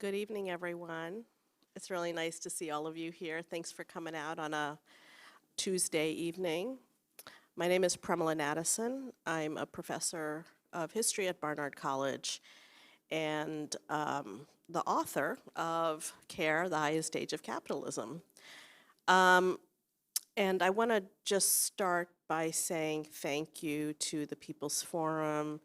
Good evening, everyone. It's really nice to see all of you here. Thanks for coming out on a Tuesday evening. My name is Premilla Nadasen. I'm a professor of history at Barnard College and the author of CARE, The Highest Stage of Capitalism. And I want to just start by saying thank you to the People's Forum,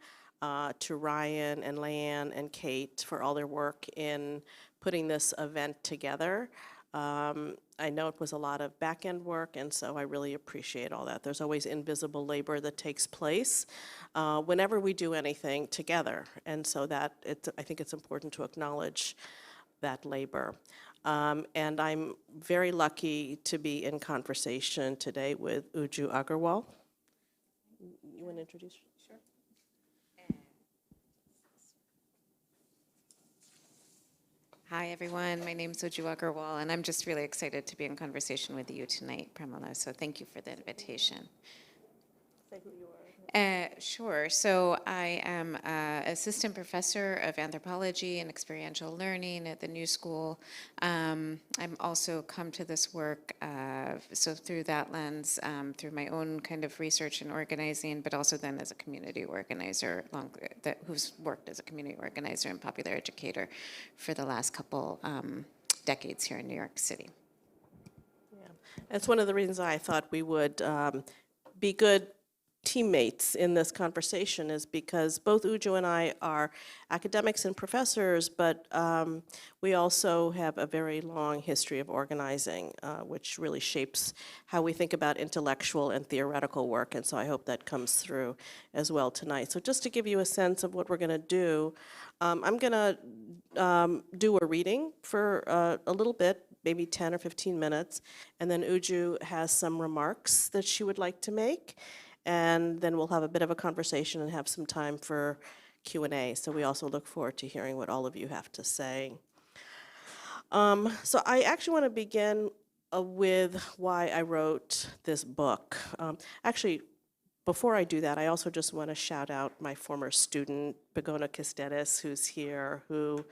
to Ryan and Leanne and Kate for all their work in putting this event together. I know it was a lot of back-end work, and so I really appreciate all that. There's always invisible labor that takes place whenever we do anything together, and so I think it's important to acknowledge that labor. And I'm very lucky to be in conversation today with Ujju Aggarwal. You want to introduce? Sure. Hi, everyone. My name is Ujju Aggarwal, and I'm just really excited to be in conversation with you tonight, Premilla. So thank you for the invitation. Say who you are. Sure. So I am assistant professor of anthropology and experiential learning at the New School. I'm also come to this work so through that lens, through my own kind of research and organizing, but also then as a community organizer, who's worked as a community organizer and popular educator for the last couple decades here in New York City. Yeah, that's one of the reasons I thought we would be good teammates in this conversation, is because both Ujju and I are academics and professors, but we also have a very long history of organizing, which really shapes how we think about intellectual and theoretical work, and so I hope that comes through as well tonight. So just to give you a sense of what we're going to do, I'm going to do a reading for a little bit, maybe 10 or 15 minutes, and then Ujju has some remarks that she would like to make. And then we'll have a bit of a conversation and have some time for Q&A. So we also look forward to hearing what all of you have to say. So I actually want to begin with why I wrote this book. Actually, before I do that, I also just want to shout out my former student, Begona Kistedes, who's here, who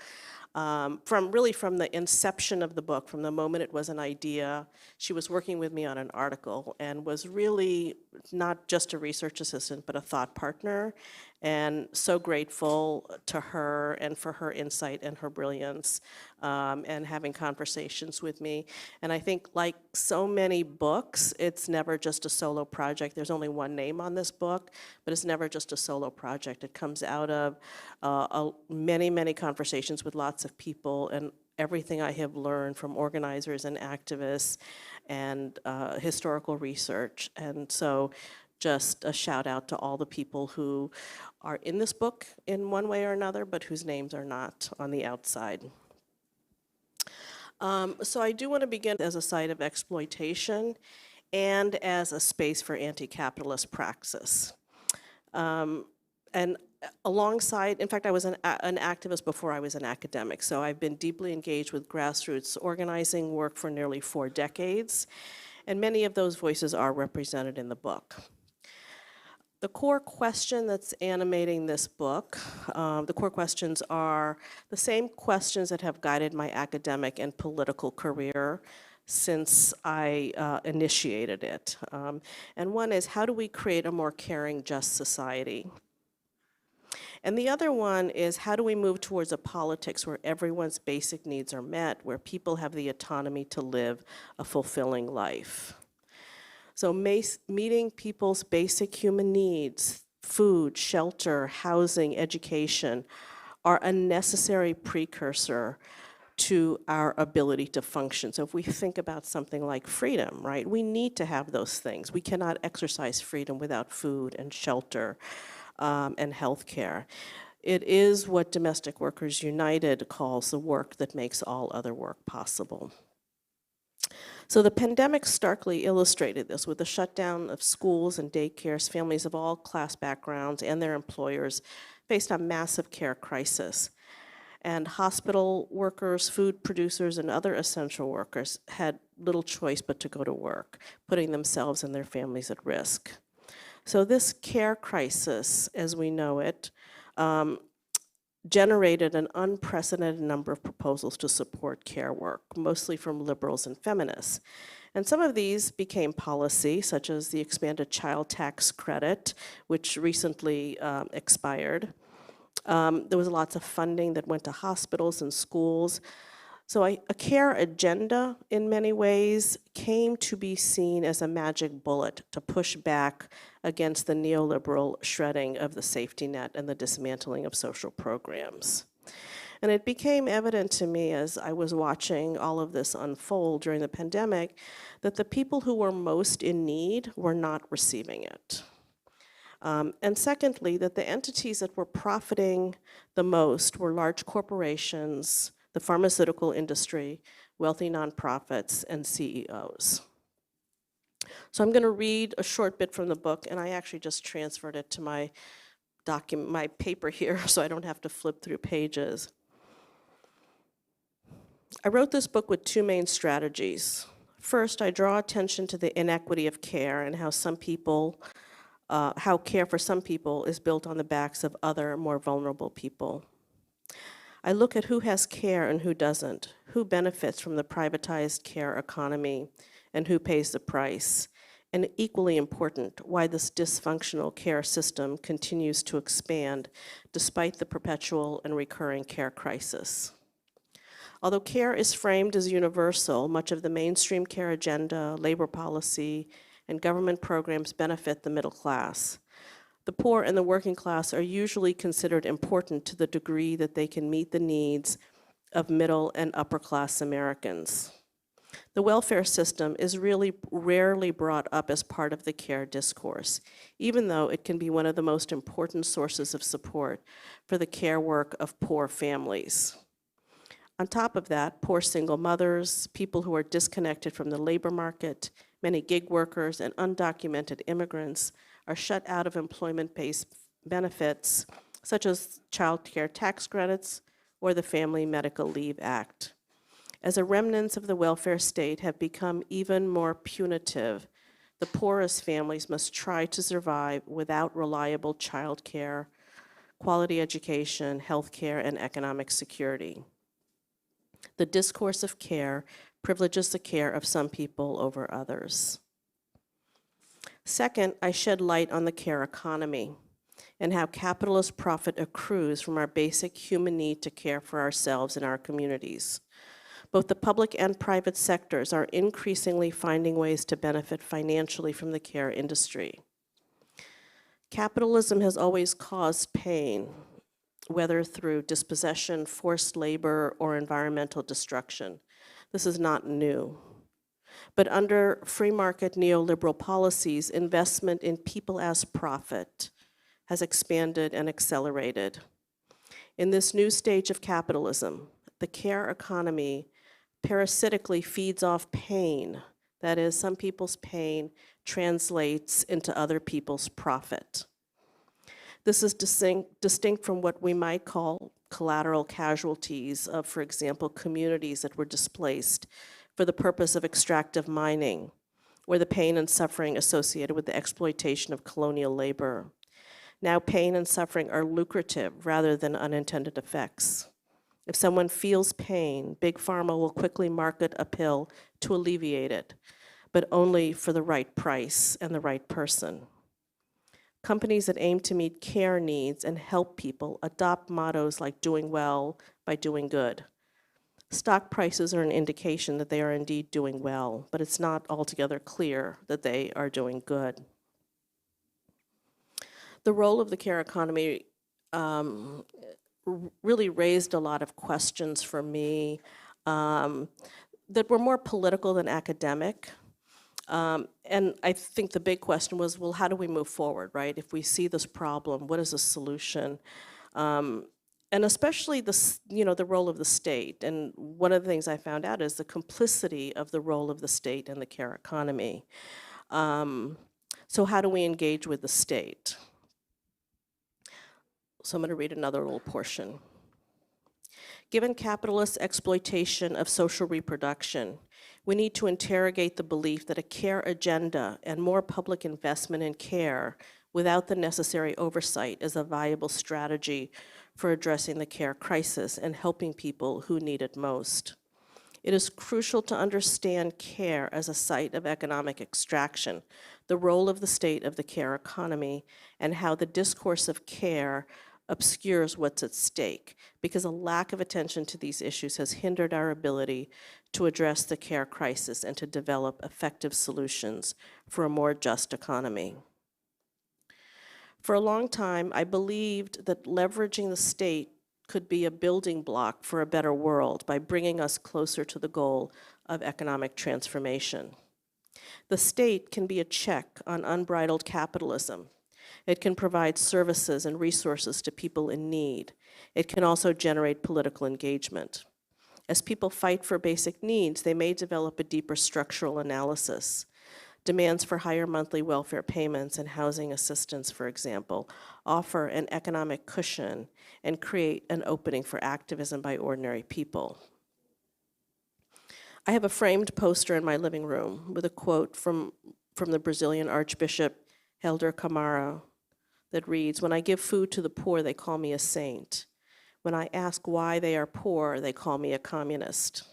from the inception of the book, from the moment it was an idea, she was working with me on an article and was really not just a research assistant, but a thought partner. And so grateful to her and for her insight and her brilliance and having conversations with me. And I think, like so many books, it's never just a solo project. There's only one name on this book, but it's never just a solo project. It comes out of many, many conversations with lots of people and everything I have learned from organizers and activists and historical research. And so just a shout out to all the people who are in this book in one way or another, but whose names are not on the outside. So I do want to begin as a site of exploitation and as a space for anti-capitalist praxis. And alongside, in fact, I was an activist before I was an academic, so I've been deeply engaged with grassroots organizing work for nearly 4 decades, and many of those voices are represented in the book. The core question that's animating this book, the core questions are the same questions that have guided my academic and political career since I initiated it. And one is, how do we create a more caring, just society? And the other one is, how do we move towards a politics where everyone's basic needs are met, where people have the autonomy to live a fulfilling life? So meeting people's basic human needs, food, shelter, housing, education, are a necessary precursor to our ability to function. So if we think about something like freedom, right, we need to have those things. We cannot exercise freedom without food and shelter and health care. It is what Domestic Workers United calls the work that makes all other work possible. So the pandemic starkly illustrated this with the shutdown of schools and daycares. Families of all class backgrounds and their employers faced a massive care crisis. And hospital workers, food producers, and other essential workers had little choice but to go to work, putting themselves and their families at risk. So this care crisis, as we know it, generated an unprecedented number of proposals to support care work, mostly from liberals and feminists. And some of these became policy, such as the expanded child tax credit, which recently expired. There was lots of funding that went to hospitals and schools. So a care agenda, in many ways, came to be seen as a magic bullet to push back against the neoliberal shredding of the safety net and the dismantling of social programs. And it became evident to me as I was watching all of this unfold during the pandemic that the people who were most in need were not receiving it. And secondly, that the entities that were profiting the most were large corporations, the pharmaceutical industry, wealthy nonprofits, and CEOs. So I'm going to read a short bit from the book, and I actually just transferred it to my document, my paper here, so I don't have to flip through pages. I wrote this book with two main strategies. First, I draw attention to the inequity of care and how how care for some people is built on the backs of other, more vulnerable people. I look at who has care and who doesn't, who benefits from the privatized care economy, and who pays the price. And equally important, why this dysfunctional care system continues to expand despite the perpetual and recurring care crisis. Although care is framed as universal, much of the mainstream care agenda, labor policy, and government programs benefit the middle class. The poor and the working class are usually considered important to the degree that they can meet the needs of middle and upper class Americans. The welfare system is really rarely brought up as part of the care discourse, even though it can be one of the most important sources of support for the care work of poor families. On top of that, poor single mothers, people who are disconnected from the labor market, many gig workers, and undocumented immigrants are shut out of employment-based benefits, such as child care tax credits or the Family Medical Leave Act. As the remnants of the welfare state have become even more punitive, the poorest families must try to survive without reliable child care, quality education, health care, and economic security. The discourse of care privileges the care of some people over others. Second, I shed light on the care economy and how capitalist profit accrues from our basic human need to care for ourselves and our communities. Both the public and private sectors are increasingly finding ways to benefit financially from the care industry. Capitalism has always caused pain, whether through dispossession, forced labor, or environmental destruction. This is not new. But under free market neoliberal policies, investment in people as profit has expanded and accelerated. In this new stage of capitalism, the care economy parasitically feeds off pain. That is, some people's pain translates into other people's profit. This is distinct from what we might call collateral casualties of, for example, communities that were displaced for the purpose of extractive mining, or the pain and suffering associated with the exploitation of colonial labor. Now pain and suffering are lucrative rather than unintended effects. If someone feels pain, Big Pharma will quickly market a pill to alleviate it, but only for the right price and the right person. Companies that aim to meet care needs and help people adopt mottos like doing well by doing good. Stock prices are an indication that they are indeed doing well, but it's not altogether clear that they are doing good. The role of the care economy really raised a lot of questions for me that were more political than academic. And I think the big question was, well, how do we move forward, right? If we see this problem, what is the solution? And especially the role of the state. And one of the things I found out is the complicity of the role of the state in the care economy. So how do we engage with the state? So I'm going to read another little portion. Given capitalist exploitation of social reproduction, We need to interrogate the belief that a care agenda and more public investment in care without the necessary oversight is a viable strategy for addressing the care crisis and helping people who need it most. It is crucial to understand care as a site of economic extraction, the role of the state of the care economy, and how the discourse of care obscures what's at stake, because a lack of attention to these issues has hindered our ability to address the care crisis and to develop effective solutions for a more just economy. For a long time, I believed that leveraging the state could be a building block for a better world by bringing us closer to the goal of economic transformation. The state can be a check on unbridled capitalism. It can provide services and resources to people in need. It can also generate political engagement. As people fight for basic needs, they may develop a deeper structural analysis. Demands for higher monthly welfare payments and housing assistance, for example, offer an economic cushion and create an opening for activism by ordinary people. I have a framed poster in my living room with a quote from the Brazilian Archbishop Helder Camara that reads, "When I give food to the poor, they call me a saint. When I ask why they are poor, they call me a communist."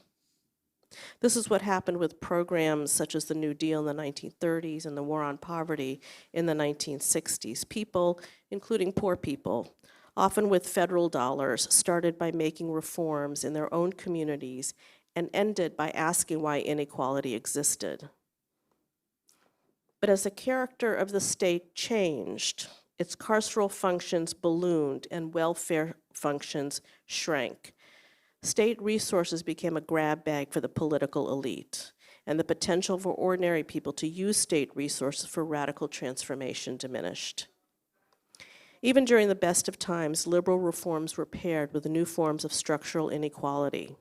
This is what happened with programs such as the New Deal in the 1930s and the War on Poverty in the 1960s. People, including poor people, often with federal dollars, started by making reforms in their own communities and ended by asking why inequality existed. But as the character of the state changed, its carceral functions ballooned and welfare functions shrank. State resources became a grab bag for the political elite, and the potential for ordinary people to use state resources for radical transformation diminished. Even during the best of times, liberal reforms were paired with new forms of structural inequality.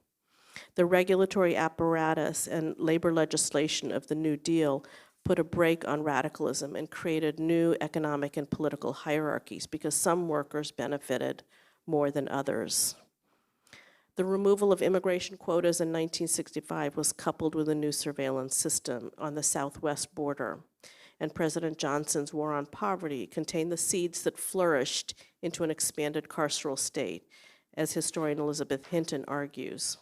The regulatory apparatus and labor legislation of the New Deal put a brake on radicalism and created new economic and political hierarchies because some workers benefited more than others. The removal of immigration quotas in 1965 was coupled with a new surveillance system on the southwest border, and President Johnson's War on Poverty contained the seeds that flourished into an expanded carceral state, as historian Elizabeth Hinton argues,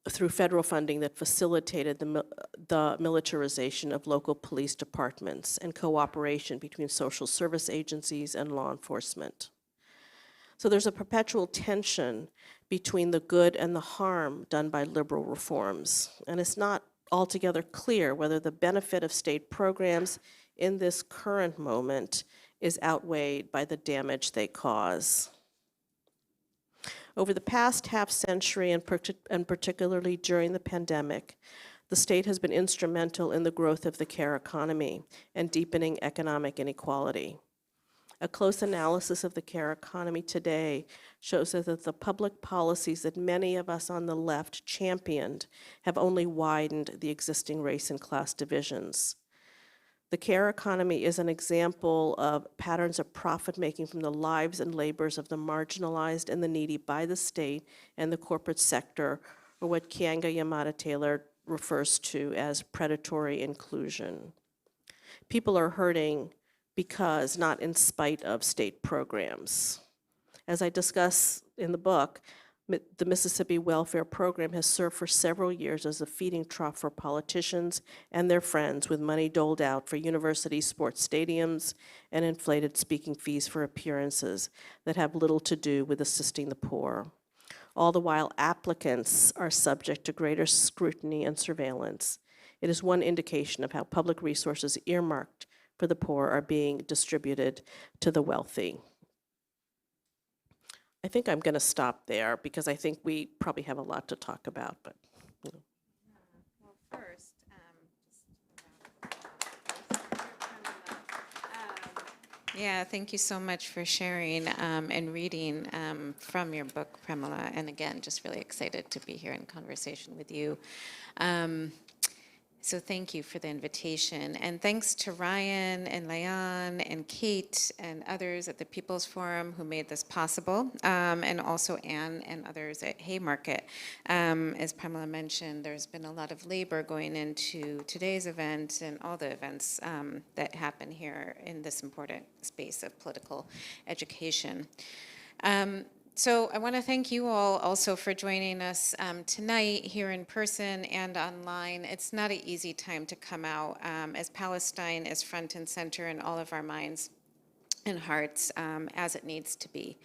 through federal funding that facilitated the militarization of local police departments and cooperation between social service agencies and law enforcement. So there's a perpetual tension between the good and the harm done by liberal reforms, and it's not altogether clear whether the benefit of state programs in this current moment is outweighed by the damage they cause. Over the past half century, and particularly during the pandemic, the state has been instrumental in the growth of the care economy and deepening economic inequality. A close analysis of the care economy today shows us that the public policies that many of us on the left championed have only widened the existing race and class divisions. The care economy is an example of patterns of profit-making from the lives and labors of the marginalized and the needy by the state and the corporate sector, or what Kianga Yamada-Taylor refers to as predatory inclusion. People are hurting because, not in spite of, state programs. As I discuss in the book, the Mississippi Welfare Program has served for several years as a feeding trough for politicians and their friends, with money doled out for university sports stadiums and inflated speaking fees for appearances that have little to do with assisting the poor. All the while, applicants are subject to greater scrutiny and surveillance. It is one indication of how public resources earmarked for the poor are being distributed to the wealthy. I think I'm going to stop there because I think we probably have a lot to talk about. But you know. Well, first, yeah, thank you so much for sharing and reading from your book, Premilla. And again, just really excited to be here in conversation with you. So thank you for the invitation. And thanks to Ryan and Layan and Kate and others at the People's Forum who made this possible, and also Anne and others at Haymarket. As Premilla mentioned, there's been a lot of labor going into today's event and all the events that happen here in this important space of political education. So I want to thank you all also for joining us tonight here in person and online. It's not an easy time to come out as Palestine is front and center in all of our minds and hearts as it needs to be.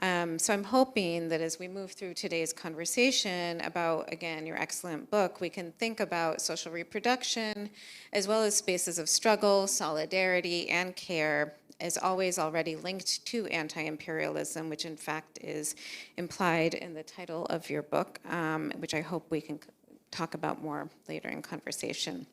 So I'm hoping that as we move through today's conversation about, again, your excellent book, we can think about social reproduction as well as spaces of struggle, solidarity, and care, as always already linked to anti-imperialism, which in fact is implied in the title of your book, which I hope we can talk about more later in conversation.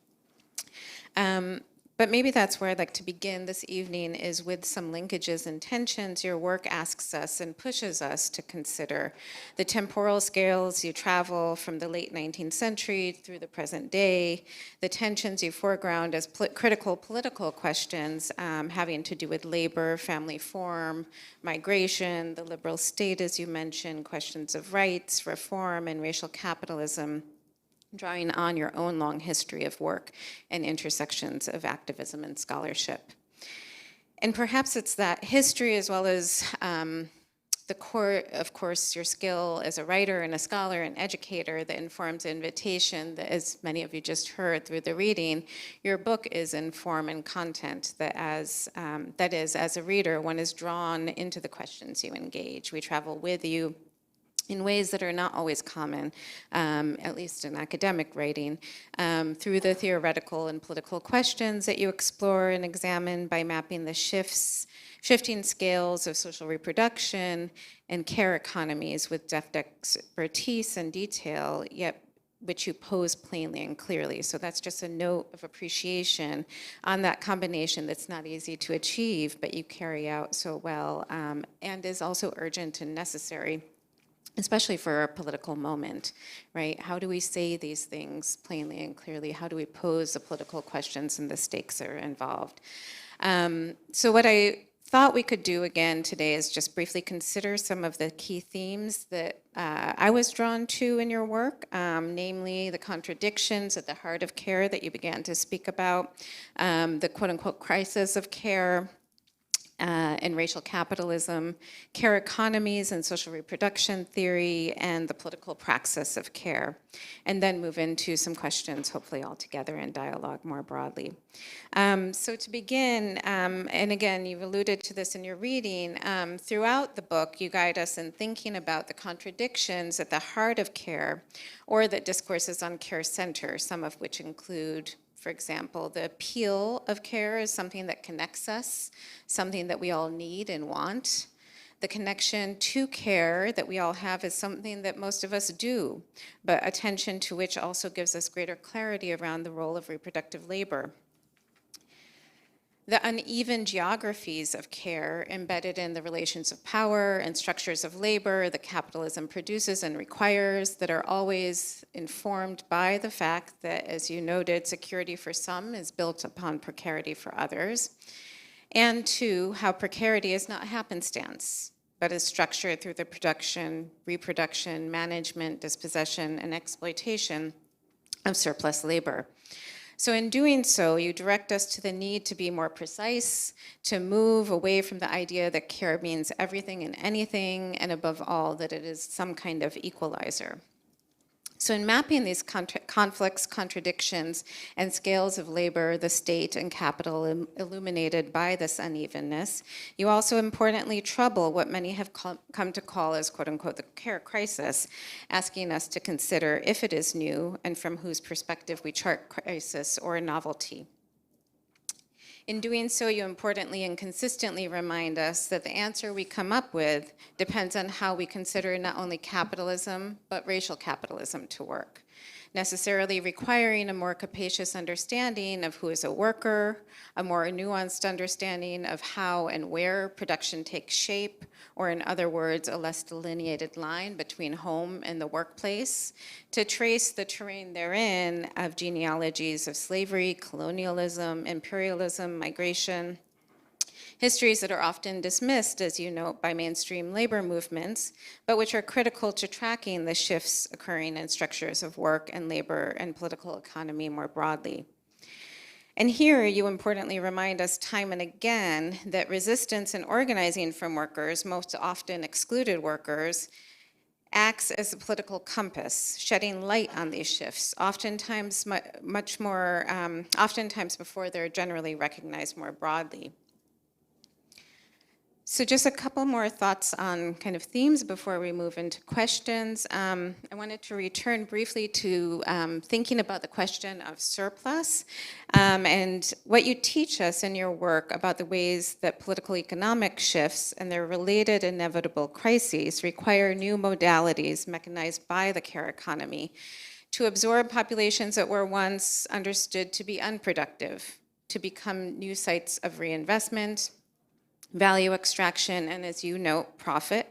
But maybe that's where I'd like to begin this evening, is with some linkages and tensions your work asks us and pushes us to consider. The temporal scales you travel from the late 19th century through the present day, the tensions you foreground as critical political questions having to do with labor, family form, migration, the liberal state, as you mentioned, questions of rights, reform, and racial capitalism, drawing on your own long history of work and intersections of activism and scholarship. And perhaps it's that history, as well as the core, of course, your skill as a writer and a scholar and educator, that informs the invitation that, as many of you just heard through the reading, your book is in form and content that is, as a reader, one is drawn into the questions you engage. We travel with you in ways that are not always common, at least in academic writing, through the theoretical and political questions that you explore and examine by mapping the shifting scales of social reproduction and care economies with deft expertise and detail, yet which you pose plainly and clearly. So that's just a note of appreciation on that combination that's not easy to achieve, but you carry out so well, and is also urgent and necessary, especially for our political moment, right? How do we say these things plainly and clearly? How do we pose the political questions and the stakes that are involved? So what I thought we could do again today is just briefly consider some of the key themes that I was drawn to in your work, namely the contradictions at the heart of care that you began to speak about, the quote-unquote crisis of care, and racial capitalism, care economies and social reproduction theory, and the political praxis of care, and then move into some questions, hopefully all together in dialogue more broadly. So to begin, and again, you've alluded to this in your reading, throughout the book, you guide us in thinking about the contradictions at the heart of care, or that discourses on care center, some of which include, for example, the appeal of care is something that connects us, something that we all need and want. The connection to care that we all have is something that most of us do, but attention to which also gives us greater clarity around the role of reproductive labor. The uneven geographies of care embedded in the relations of power and structures of labor that capitalism produces and requires, that are always informed by the fact that, as you noted, security for some is built upon precarity for others. And two, how precarity is not happenstance, but is structured through the production, reproduction, management, dispossession, and exploitation of surplus labor. So in doing so, you direct us to the need to be more precise, to move away from the idea that care means everything and anything, and above all, that it is some kind of equalizer. So in mapping these conflicts, contradictions, and scales of labor, the state, and capital illuminated by this unevenness, you also importantly trouble what many have come to call as, quote unquote, the care crisis, asking us to consider if it is new and from whose perspective we chart crisis or novelty. In doing so, you importantly and consistently remind us that the answer we come up with depends on how we consider not only capitalism, but racial capitalism to work. necessarily requiring a more capacious understanding of who is a worker, a more nuanced understanding of how and where production takes shape, or in other words, a less delineated line between home and the workplace, to trace the terrain therein of genealogies of slavery, colonialism, imperialism, migration, histories that are often dismissed, as you note, by mainstream labor movements, but which are critical to tracking the shifts occurring in structures of work and labor and political economy more broadly. And here you importantly remind us time and again that resistance and organizing from workers, most often excluded workers, acts as a political compass, shedding light on these shifts, oftentimes oftentimes before they're generally recognized more broadly. So just a couple more thoughts on kind of themes before we move into questions. I wanted to return briefly to thinking about the question of surplus and what you teach us in your work about the ways that political economic shifts and their related inevitable crises require new modalities mechanized by the care economy to absorb populations that were once understood to be unproductive, to become new sites of reinvestment, value extraction, and as you note, profit.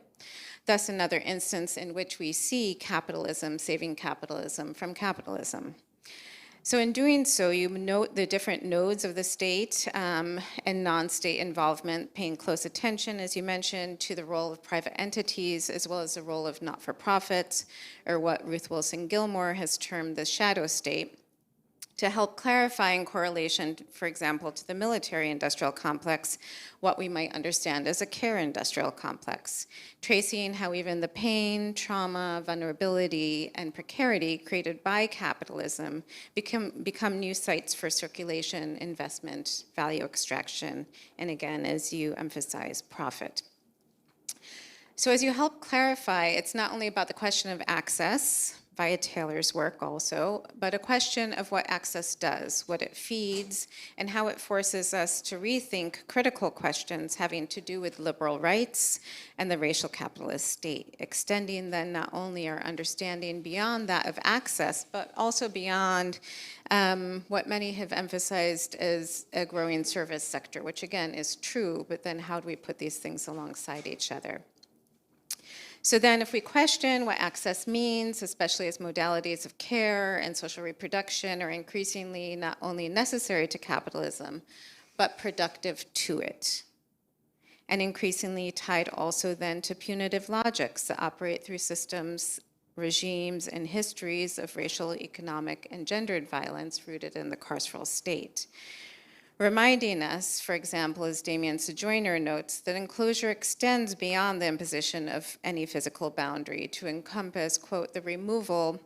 Thus another instance in which we see capitalism saving capitalism from capitalism. So in doing so, you note the different nodes of the state and non-state involvement, paying close attention, as you mentioned, to the role of private entities, as well as the role of not-for-profits, or what Ruth Wilson Gilmore has termed the shadow state, to help clarify in correlation, for example, to the military-industrial complex, what we might understand as a care-industrial complex, tracing how even the pain, trauma, vulnerability, and precarity created by capitalism become new sites for circulation, investment, value extraction, and again, as you emphasize, profit. So as you help clarify, it's not only about the question of access, via Taylor's work also, but a question of what access does, what it feeds, and how it forces us to rethink critical questions having to do with liberal rights and the racial capitalist state, extending then not only our understanding beyond that of access, but also beyond what many have emphasized as a growing service sector, which again is true, but then how do we put these things alongside each other? So then if we question what access means, especially as modalities of care and social reproduction are increasingly not only necessary to capitalism, but productive to it, and increasingly tied also then to punitive logics that operate through systems, regimes, and histories of racial, economic, and gendered violence rooted in the carceral state. Reminding us, for example, as Damien Sojourner notes, that enclosure extends beyond the imposition of any physical boundary to encompass, quote, the removal,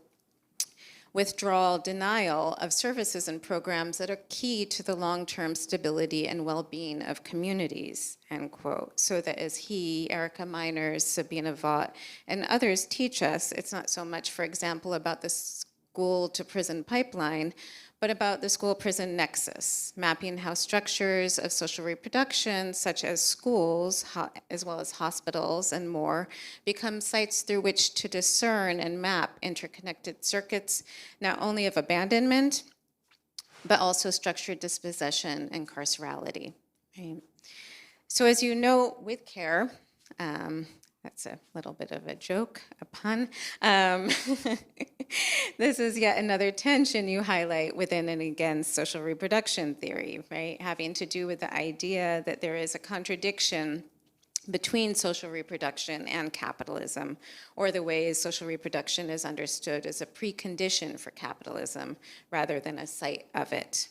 withdrawal, denial of services and programs that are key to the long-term stability and well-being of communities, end quote. So that as he, Erica Miners, Sabina Vaught, and others teach us, it's not so much, for example, about the school-to-prison pipeline, but about the school-prison nexus, mapping how structures of social reproduction, such as schools, as well as hospitals and more, become sites through which to discern and map interconnected circuits, not only of abandonment, but also structured dispossession and carcerality. Right? So as you know, with care, that's a little bit of a joke, a pun. This is yet another tension you highlight within and against social reproduction theory, right? Having to do with the idea that there is a contradiction between social reproduction and capitalism, or the ways social reproduction is understood as a precondition for capitalism rather than a site of it.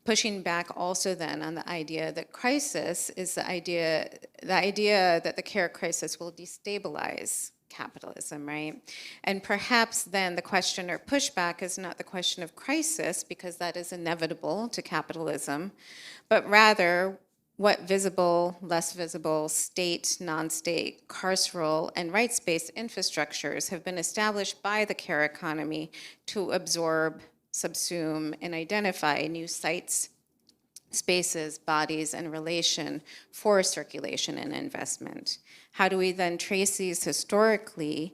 Pushing back also then on the idea that crisis is the idea that the care crisis will destabilize capitalism, right? And perhaps then the question or pushback is not the question of crisis, because that is inevitable to capitalism, but rather what visible, less visible, state, non-state, carceral, and rights-based infrastructures have been established by the care economy to absorb, subsume, and identify new sites, spaces, bodies, and relation for circulation and investment. How do we then trace these historically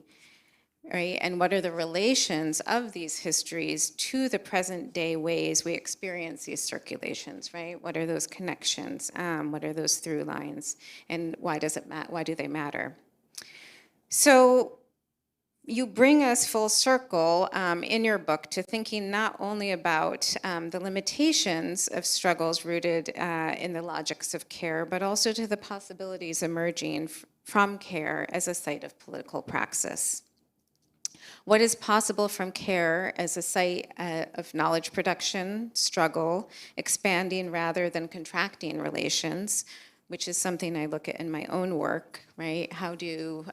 right? And what are the relations of these histories to the present day ways we experience these circulations, right? What are those connections? What are those through lines? And why do they matter? So you bring us full circle in your book to thinking not only about the limitations of struggles rooted in the logics of care, but also to the possibilities emerging from care as a site of political praxis. What is possible from care as a site of knowledge production, struggle, expanding rather than contracting relations, which is something I look at in my own work, right? How do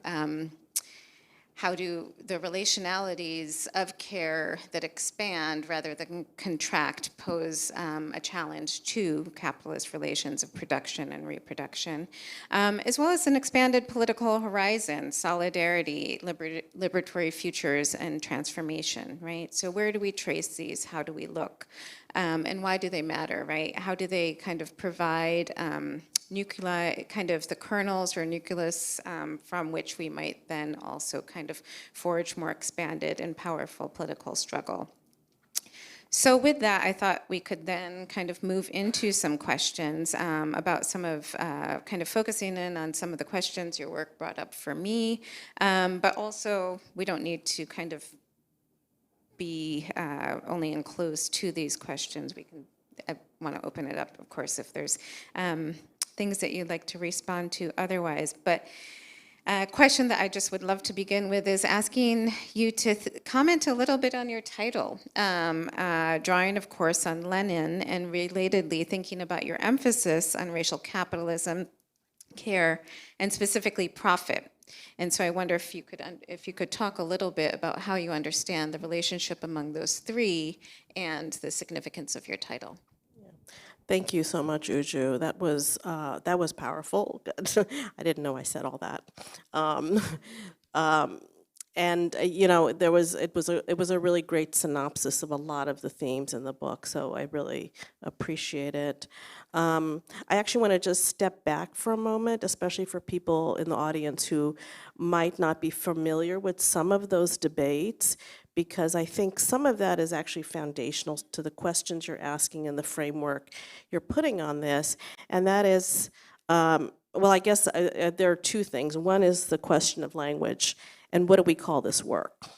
the relationalities of care that expand rather than contract pose a challenge to capitalist relations of production and reproduction, as well as an expanded political horizon, solidarity, liberatory futures, and transformation, right? So where do we trace these? How do we look? And why do they matter, right? How do they kind of provide nuclei, kind of the kernels or nucleus from which we might then also kind of forge more expanded and powerful political struggle. So with that, I thought we could then kind of move into some questions about some of, kind of focusing in on some of the questions your work brought up for me, but also we don't need to kind of be only enclosed to these questions. I want to open it up, of course, if there's things that you'd like to respond to otherwise. But a question that I just would love to begin with is asking you to comment a little bit on your title, drawing, of course, on Lenin, and relatedly thinking about your emphasis on racial capitalism, care, and specifically profit. And so I wonder if you could talk a little bit about how you understand the relationship among those three and the significance of your title. Thank you so much, Ujju. That was powerful. I didn't know I said all that. And you know, it was a really great synopsis of a lot of the themes in the book. So I really appreciate it. I actually want to just step back for a moment, especially for people in the audience who might not be familiar with some of those debates, because I think some of that is actually foundational to the questions you're asking and the framework you're putting on this. And that is, well, I guess there are two things. One is the question of language, and what do we call this work,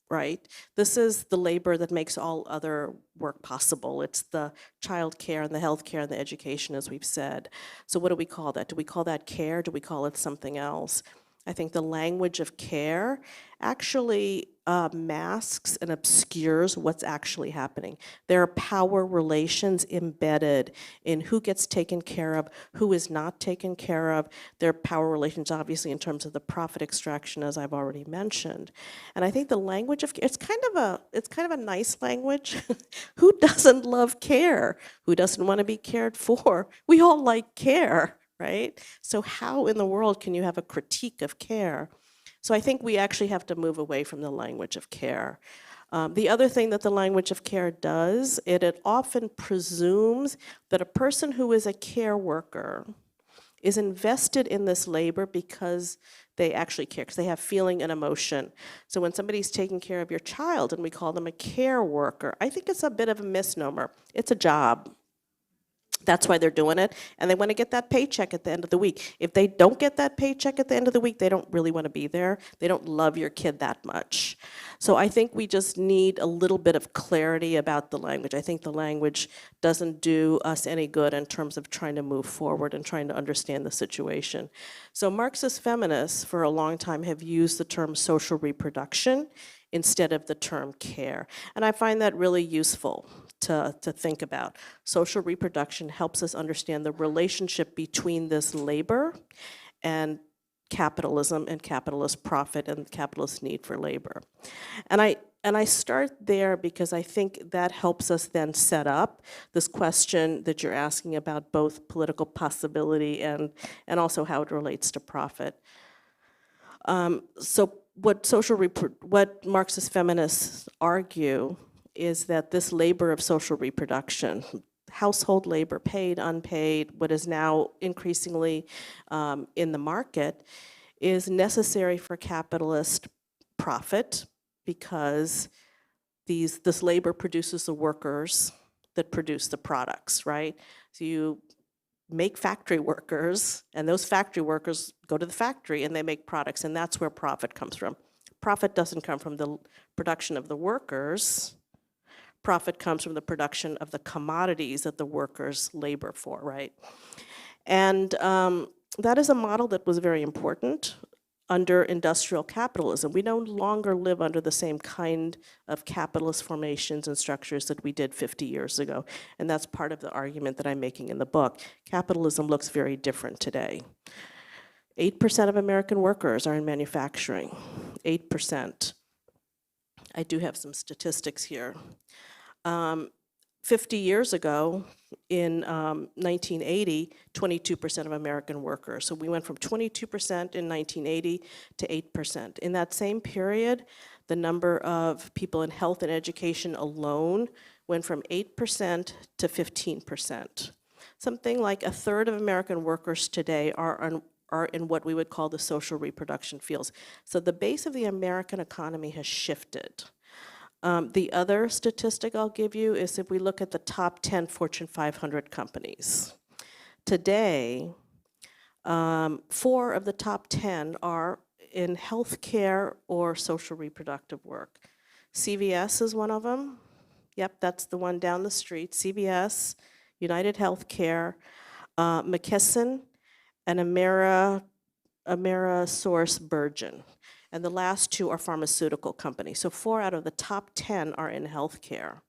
right? This is the labor that makes all other work possible. It's the child care and the health care and the education, as we've said. So what do we call that? Do we call that care? Do we call it something else? I think the language of care actually masks and obscures what's actually happening. There are power relations embedded in who gets taken care of, who is not taken care of. There are power relations, obviously, in terms of the profit extraction, as I've already mentioned. And I think the language of care, it's kind of a nice language. Who doesn't love care? Who doesn't want to be cared for? We all like care, right? So how in the world can you have a critique of care? So I think we actually have to move away from the language of care. The other thing that the language of care does, it often presumes that a person who is a care worker is invested in this labor because they actually care, because they have feeling and emotion. So when somebody's taking care of your child and we call them a care worker, I think it's a bit of a misnomer. It's a job. That's why they're doing it, and they want to get that paycheck at the end of the week. If they don't get that paycheck at the end of the week, they don't really want to be there. They don't love your kid that much. So I think we just need a little bit of clarity about the language. I think the language doesn't do us any good in terms of trying to move forward and trying to understand the situation. So Marxist feminists for a long time have used the term social reproduction instead of the term care. And I find that really useful to think about. Social reproduction helps us understand the relationship between this labor and capitalism and capitalist profit and capitalist need for labor. And I start there because I think that helps us then set up this question that you're asking about both political possibility and also how it relates to profit. So what Marxist feminists argue is that this labor of social reproduction, household labor, paid, unpaid, what is now increasingly in the market, is necessary for capitalist profit because this labor produces the workers that produce the products, right? So you make factory workers, and those factory workers go to the factory and they make products, and that's where profit comes from. Profit doesn't come from the production of the workers. Profit comes from the production of the commodities that the workers labor for, right? And that is a model that was very important under industrial capitalism. We no longer live under the same kind of capitalist formations and structures that we did 50 years ago. And that's part of the argument that I'm making in the book. Capitalism looks very different today. 8% of American workers are in manufacturing, 8%. I do have some statistics here. 50 years ago, in 1980, 22% of American workers. So we went from 22% in 1980 to 8%. In that same period, the number of people in health and education alone went from 8% to 15%. Something like a third of American workers today are in what we would call the social reproduction fields. So the base of the American economy has shifted. The other statistic I'll give you is if we look at the top 10 Fortune 500 companies. Today, 4 of the top 10 are in healthcare or social reproductive work. CVS is one of them. Yep, that's the one down the street. CVS, United Healthcare, McKesson, and AmerisourceBergen. And the last 2 are pharmaceutical companies. So 4 out of the top 10 are in healthcare.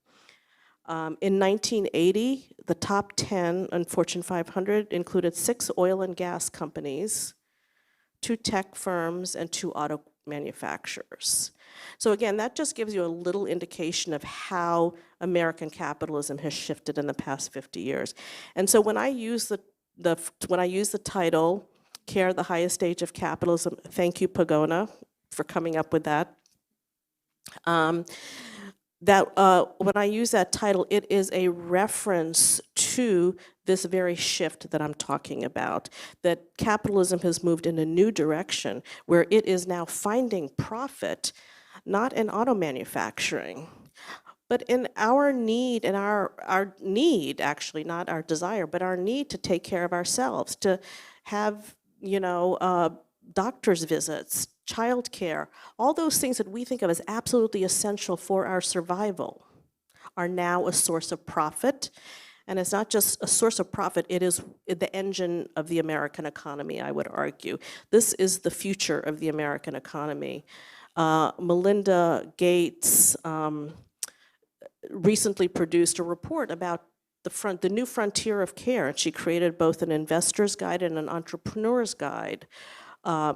In 1980, the top 10 on Fortune 500 included 6 oil and gas companies, 2 tech firms, and 2 auto manufacturers. So again, that just gives you a little indication of how American capitalism has shifted in the past 50 years. And so when I use the title, Care, the Highest Stage of Capitalism, thank you, Pagona, for coming up with that. When I use that title, it is a reference to this very shift that I'm talking about, that capitalism has moved in a new direction where it is now finding profit, not in auto manufacturing, but in our need, and our need, actually, not our desire, but our need to take care of ourselves, to have, doctor's visits, childcare, all those things that we think of as absolutely essential for our survival are now a source of profit. And it's not just a source of profit, it is the engine of the American economy, I would argue. This is the future of the American economy. Melinda Gates recently produced a report about the new frontier of care, and she created both an investor's guide and an entrepreneur's guide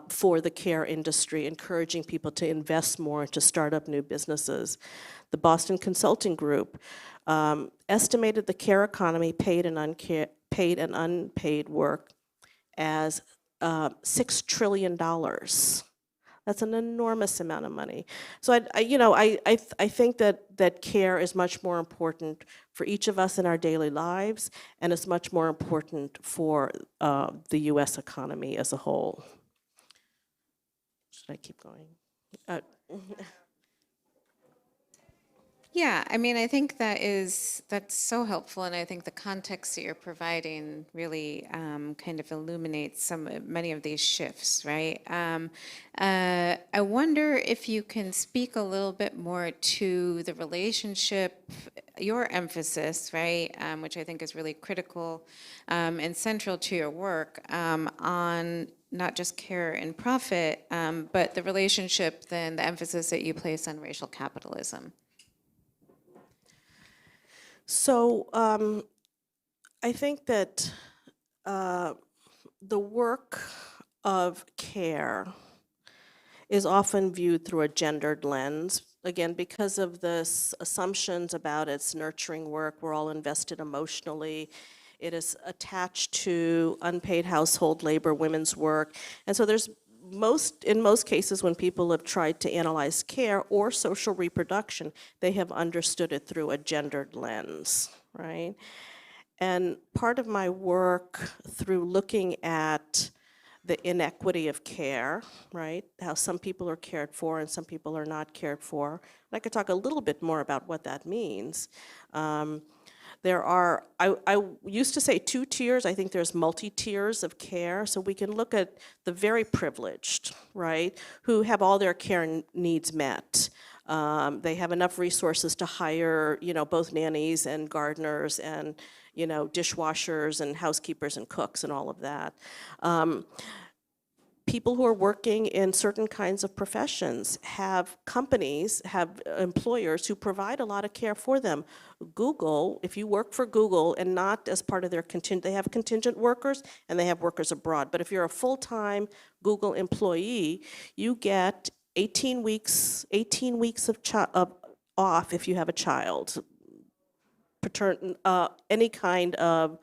for the care industry, encouraging people to invest more and to start up new businesses. The Boston Consulting Group estimated the care economy, paid and unpaid work, as $6 trillion. That's an enormous amount of money. So I think that care is much more important for each of us in our daily lives, and it's much more important for the U.S. economy as a whole. Should I keep going? Yeah, I mean, I think that's so helpful, and I think the context that you're providing really kind of illuminates many of these shifts, right? I wonder if you can speak a little bit more to the relationship, your emphasis, right, which I think is really critical and central to your work on not just care and profit, but the relationship, then the emphasis that you place on racial capitalism. So I think that the work of care is often viewed through a gendered lens. Again, because of this assumptions about its nurturing work, we're all invested emotionally. It is attached to unpaid household labor, women's work. And so in most cases, when people have tried to analyze care or social reproduction, they have understood it through a gendered lens, right? And part of my work through looking at the inequity of care, right? How some people are cared for and some people are not cared for. And I could talk a little bit more about what that means. There are, I used to say 2 tiers. I think there's multi-tiers of care. So we can look at the very privileged, right, who have all their care needs met. They have enough resources to hire, both nannies and gardeners and, dishwashers and housekeepers and cooks and all of that. People who are working in certain kinds of professions have companies, have employers who provide a lot of care for them. Google, if you work for Google and not as part of their contingent, they have contingent workers and they have workers abroad. But if you're a full-time Google employee, you get 18 weeks of off if you have a child. Any kind of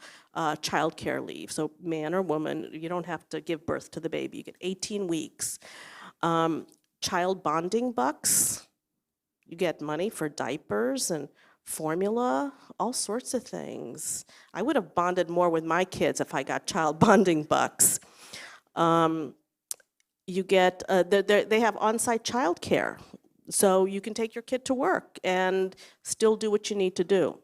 child care leave. So man or woman, you don't have to give birth to the baby. You get 18 weeks. Child bonding bucks. You get money for diapers and formula, all sorts of things. I would have bonded more with my kids if I got child bonding bucks. You get, they have on-site child care. So you can take your kid to work and still do what you need to do.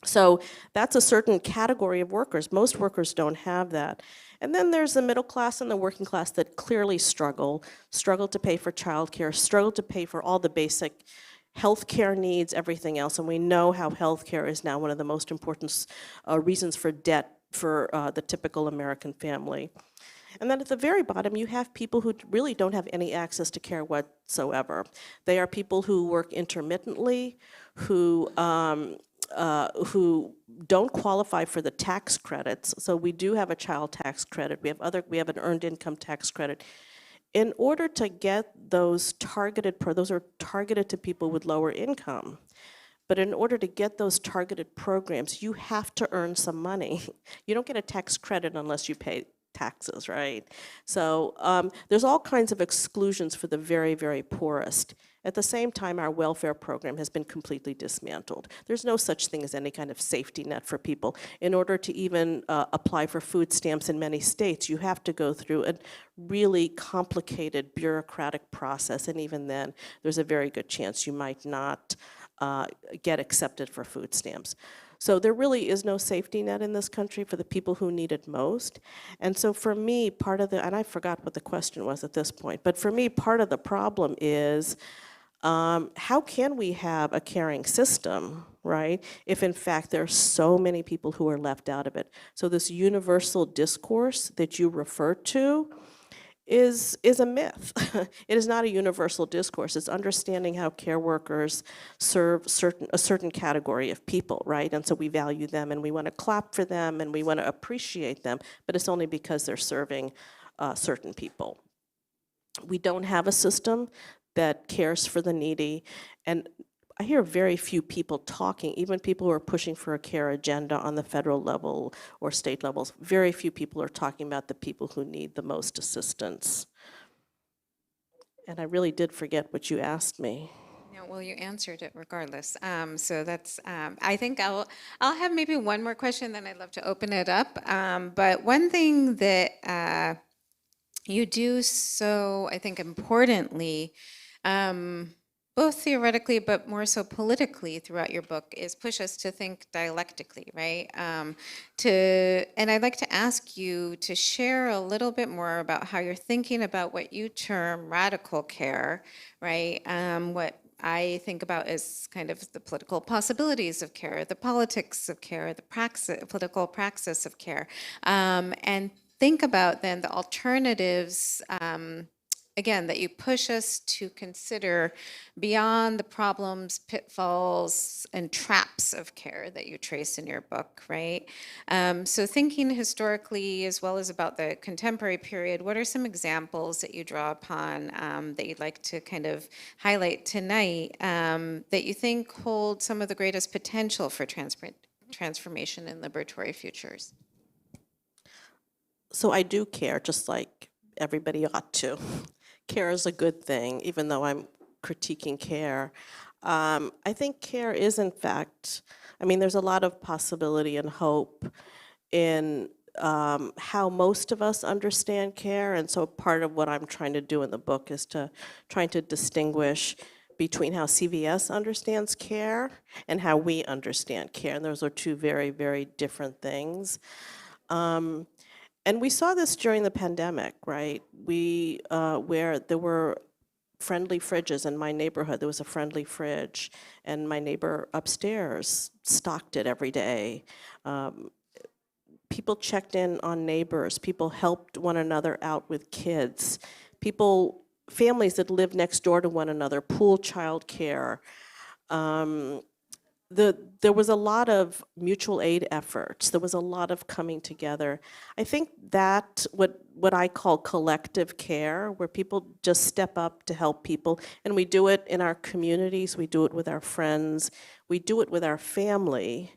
So that's a certain category of workers. Most workers don't have that. And then there's the middle class and the working class that clearly struggle to pay for childcare, struggle to pay for all the basic healthcare needs, everything else. And we know how healthcare is now one of the most important reasons for debt for the typical American family. And then at the very bottom, you have people who really don't have any access to care whatsoever. They are people who work intermittently, who don't qualify for the tax credits. So we do have a child tax credit. We have an earned income tax credit. In order to get those those are targeted to people with lower income. But in order to get those targeted programs, you have to earn some money. You don't get a tax credit unless you pay taxes, right? So there's all kinds of exclusions for the very, very poorest. At the same time, our welfare program has been completely dismantled. There's no such thing as any kind of safety net for people. In order to even apply for food stamps in many states, you have to go through a really complicated bureaucratic process, and even then, there's a very good chance you might not get accepted for food stamps. So there really is no safety net in this country for the people who need it most. And so for me, part of and I forgot what the question was at this point, but for me, part of the problem is how can we have a caring system, right, if in fact there are so many people who are left out of it? So this universal discourse that you refer to is a myth. It is not a universal discourse. It's understanding how care workers serve a certain category of people, right? And so we value them and we want to clap for them and we want to appreciate them, but it's only because they're serving certain people. We don't have a system that cares for the needy, and I hear very few people talking, even people who are pushing for a care agenda on the federal level or state levels, very few people are talking about the people who need the most assistance. And I really did forget what you asked me. No, well, you answered it regardless. So that's, I think I'll have maybe one more question, then I'd love to open it up. But one thing that you do so, I think, importantly, both theoretically but more so politically throughout your book, is push us to think dialectically, right? And I'd like to ask you to share a little bit more about how you're thinking about what you term radical care, right? What I think about as kind of the political possibilities of care, the politics of care, the political praxis of care, and think about then the alternatives, again, that you push us to consider beyond the problems, pitfalls, and traps of care that you trace in your book, right? So thinking historically as well as about the contemporary period, what are some examples that you draw upon that you'd like to kind of highlight tonight that you think hold some of the greatest potential for transformation and liberatory futures? So I do care, just like everybody ought to. Care is a good thing, even though I'm critiquing care. I think care is, in fact, I mean, there's a lot of possibility and hope in how most of us understand care, and so part of what I'm trying to do in the book is trying to distinguish between how CVS understands care and how we understand care, and those are two very, very different things. And we saw this during the pandemic, right? Where there were friendly fridges in my neighborhood. There was a friendly fridge, and my neighbor upstairs stocked it every day. People checked in on neighbors. People helped one another out with kids. Families that lived next door to one another, pool childcare. There was a lot of mutual aid efforts. There was a lot of coming together. I think that what I call collective care, where people just step up to help people, and we do it in our communities, we do it with our friends, we do it with our family,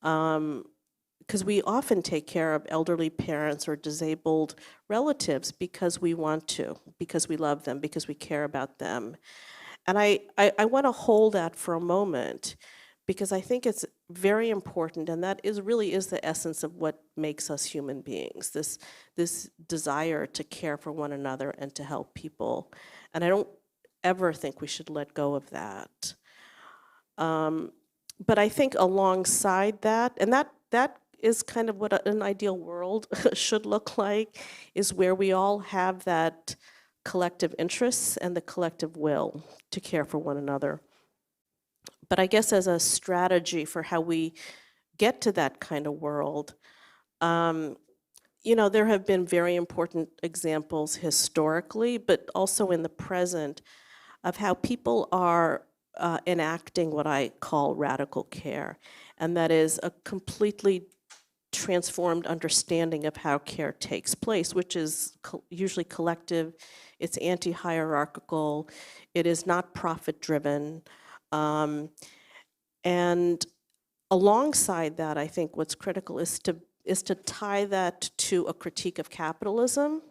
because we often take care of elderly parents or disabled relatives because we want to, because we love them, because we care about them. And I want to hold that for a moment, because I think it's very important, and that really is the essence of what makes us human beings, this desire to care for one another and to help people. And I don't ever think we should let go of that. But I think alongside that, and that is kind of what an ideal world should look like, is where we all have that collective interests and the collective will to care for one another. But I guess as a strategy for how we get to that kind of world, there have been very important examples historically, but also in the present, of how people are enacting what I call radical care. And that is a completely transformed understanding of how care takes place, which is usually collective, it's anti-hierarchical, it is not profit-driven. And alongside that, I think what's critical is to tie that to a critique of capitalism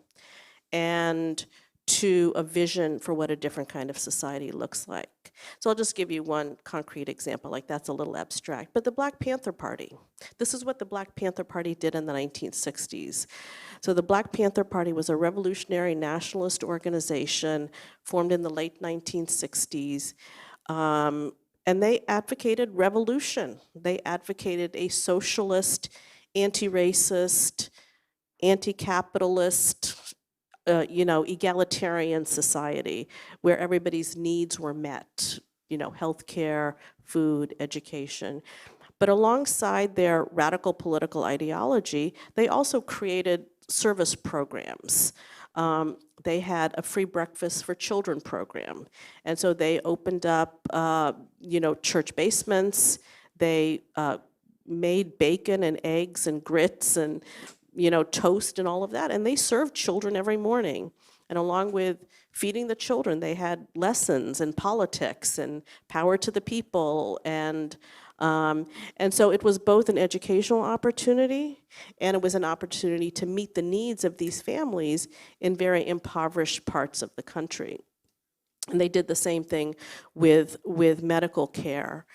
and to a vision for what a different kind of society looks like. So I'll just give you one concrete example, like that's a little abstract, but the Black Panther Party. This is what the Black Panther Party did in the 1960s. So the Black Panther Party was a revolutionary nationalist organization formed in the late 1960s. And they advocated revolution. They advocated a socialist, anti-racist, anti-capitalist, egalitarian society where everybody's needs were met, healthcare, food, education. But alongside their radical political ideology, they also created service programs. They had a free breakfast for children program. And so they opened up, church basements. They made bacon and eggs and grits and toast and all of that, and they served children every morning. And along with feeding the children, they had lessons in politics and power to the people, and so it was both an educational opportunity and it was an opportunity to meet the needs of these families in very impoverished parts of the country. And they did the same thing with medical care.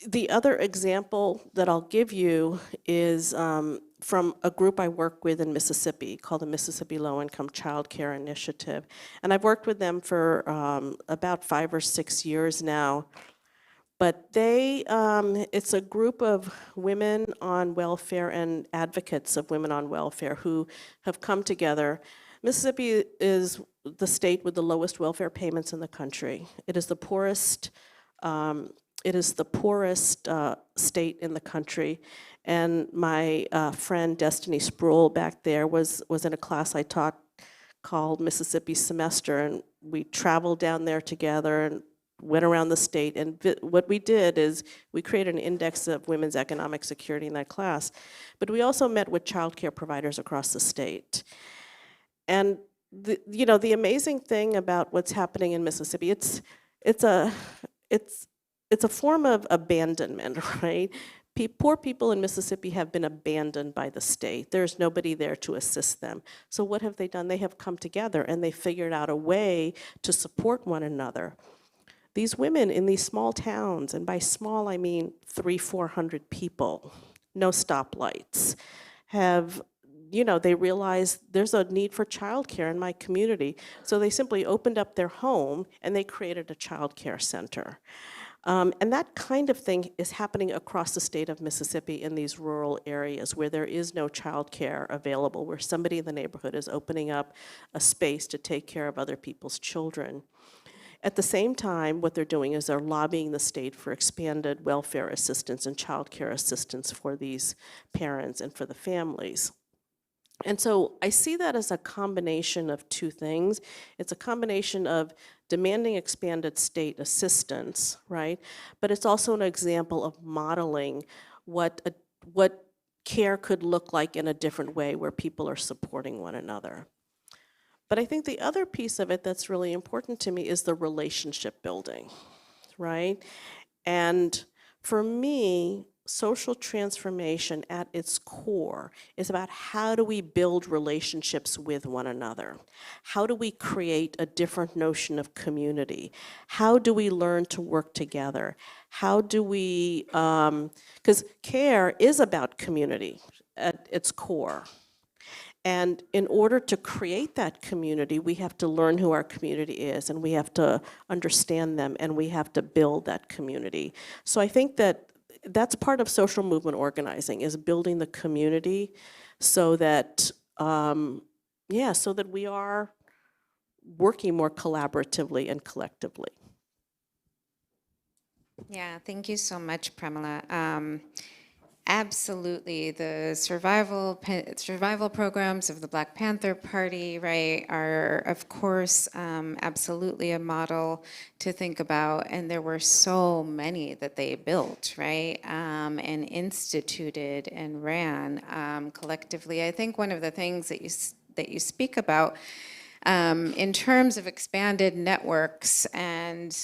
The other example that I'll give you is from a group I work with in Mississippi called the Mississippi Low Income Child Care Initiative. And I've worked with them for about 5 or 6 years now. But it's a group of women on welfare and advocates of women on welfare who have come together. Mississippi is the state with the lowest welfare payments in the country. It is the poorest state in the country. And my friend Destiny Sproul back there was in a class I taught called Mississippi Semester, and we traveled down there together and went around the state. And what we did is we created an index of women's economic security in that class, but we also met with child care providers across the state. And the amazing thing about what's happening in Mississippi, it's a form of abandonment, right? Poor people in Mississippi have been abandoned by the state. There's nobody there to assist them. So what have they done? They have come together and they figured out a way to support one another. These women in these small towns, and by small I mean 300-400 people, no stoplights, have, they realized there's a need for childcare in my community. So they simply opened up their home and they created a childcare center. And that kind of thing is happening across the state of Mississippi in these rural areas where there is no childcare available, where somebody in the neighborhood is opening up a space to take care of other people's children. At the same time, what they're doing is they're lobbying the state for expanded welfare assistance and childcare assistance for these parents and for the families. And so I see that as a combination of two things. It's a combination of demanding expanded state assistance, right? But it's also an example of modeling what care could look like in a different way where people are supporting one another. But I think the other piece of it that's really important to me is the relationship building, right? And for me, social transformation at its core is about how do we build relationships with one another? How do we create a different notion of community? How do we learn to work together? How do we, because care is about community at its core. And in order to create that community, we have to learn who our community is, and we have to understand them, and we have to build that community. So I think that that's part of social movement organizing, is building the community so that, so that we are working more collaboratively and collectively. Yeah, thank you so much, Premilla. Absolutely, the survival programs of the Black Panther Party, right, are of course absolutely a model to think about, and there were so many that they built, right, and instituted and ran collectively. I think one of the things that you speak about in terms of expanded networks and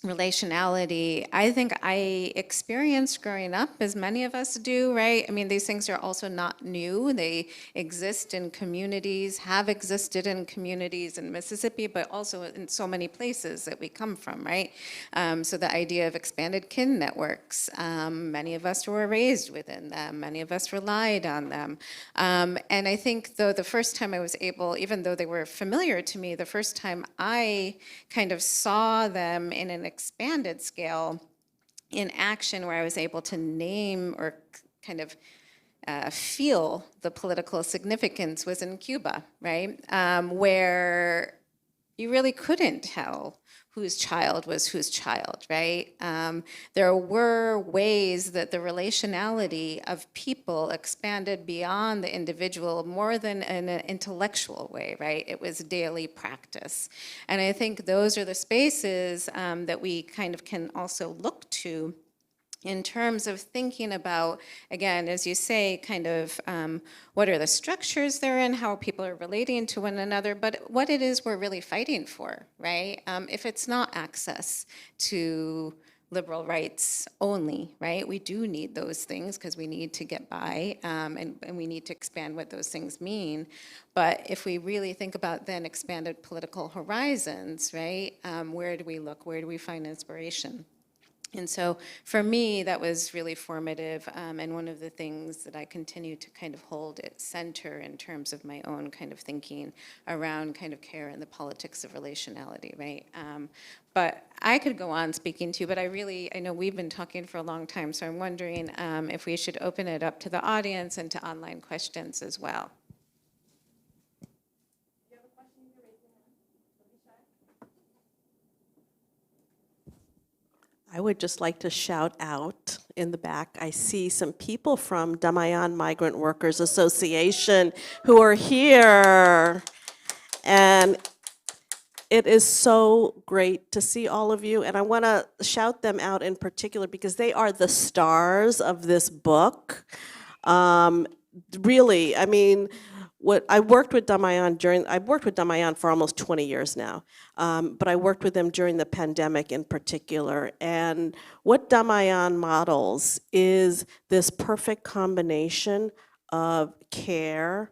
relationality, I think I experienced growing up, as many of us do, right? I mean, these things are also not new. They exist in communities, have existed in communities in Mississippi, but also in so many places that we come from, right? So the idea of expanded kin networks, many of us were raised within them, many of us relied on them. And I think, though, the first time I was able, even though they were familiar to me, the first time I kind of saw them in an expanded scale in action, where I was able to name or kind of feel the political significance, was in Cuba, right? Where you really couldn't tell whose child was whose child, right? There were ways that the relationality of people expanded beyond the individual more than in an intellectual way, right? It was daily practice. And I think those are the spaces that we kind of can also look to in terms of thinking about, again, as you say, kind of what are the structures they're in, how people are relating to one another, but what it is we're really fighting for, right? If it's not access to liberal rights only, right? We do need those things because we need to get by, and we need to expand what those things mean. But if we really think about then expanded political horizons, right? Where do we look? Where do we find inspiration? And so for me, that was really formative, and one of the things that I continue to kind of hold at center in terms of my own kind of thinking around kind of care and the politics of relationality, right? But I could go on speaking to you, but I know we've been talking for a long time, so I'm wondering if we should open it up to the audience and to online questions as well. I would just like to shout out in the back. I see some people from Damayan Migrant Workers Association who are here. And it is so great to see all of you. And I want to shout them out in particular because they are the stars of this book. Really, I mean, I worked with Damayan for almost 20 years now, but I worked with them during the pandemic in particular. And what Damayan models is this perfect combination of care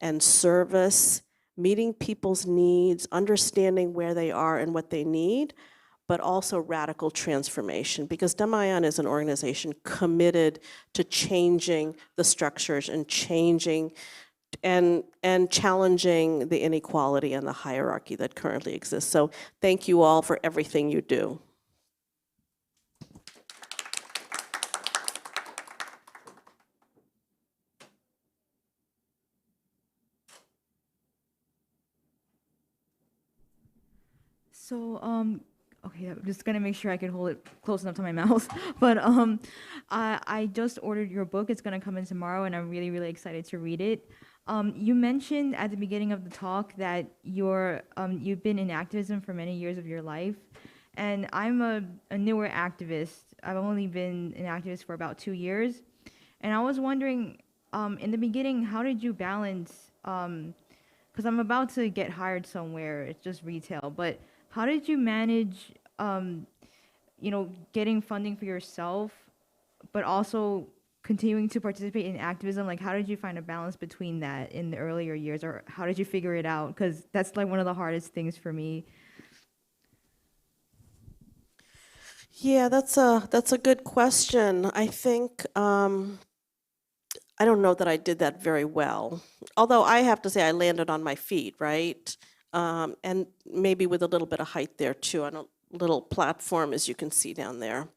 and service, meeting people's needs, understanding where they are and what they need, but also radical transformation, because Damayan is an organization committed to changing the structures and changing and challenging the inequality and the hierarchy that currently exists. So thank you all for everything you do. So, okay, I'm just gonna make sure I can hold it close enough to my mouth. But I just ordered your book. It's gonna come in tomorrow, and I'm really, really excited to read it. You mentioned at the beginning of the talk that you've been in activism for many years of your life, and I'm a newer activist. I've only been an activist for about 2 years, and I was wondering, in the beginning, how did you balance? Because I'm about to get hired somewhere. It's just retail, but how did you manage, getting funding for yourself, but also continuing to participate in activism? Like, how did you find a balance between that in the earlier years, or how did you figure it out? Because that's like one of the hardest things for me. Yeah, that's a good question. I think I don't know that I did that very well. Although I have to say I landed on my feet, right? And maybe with a little bit of height there too, on a little platform, as you can see down there.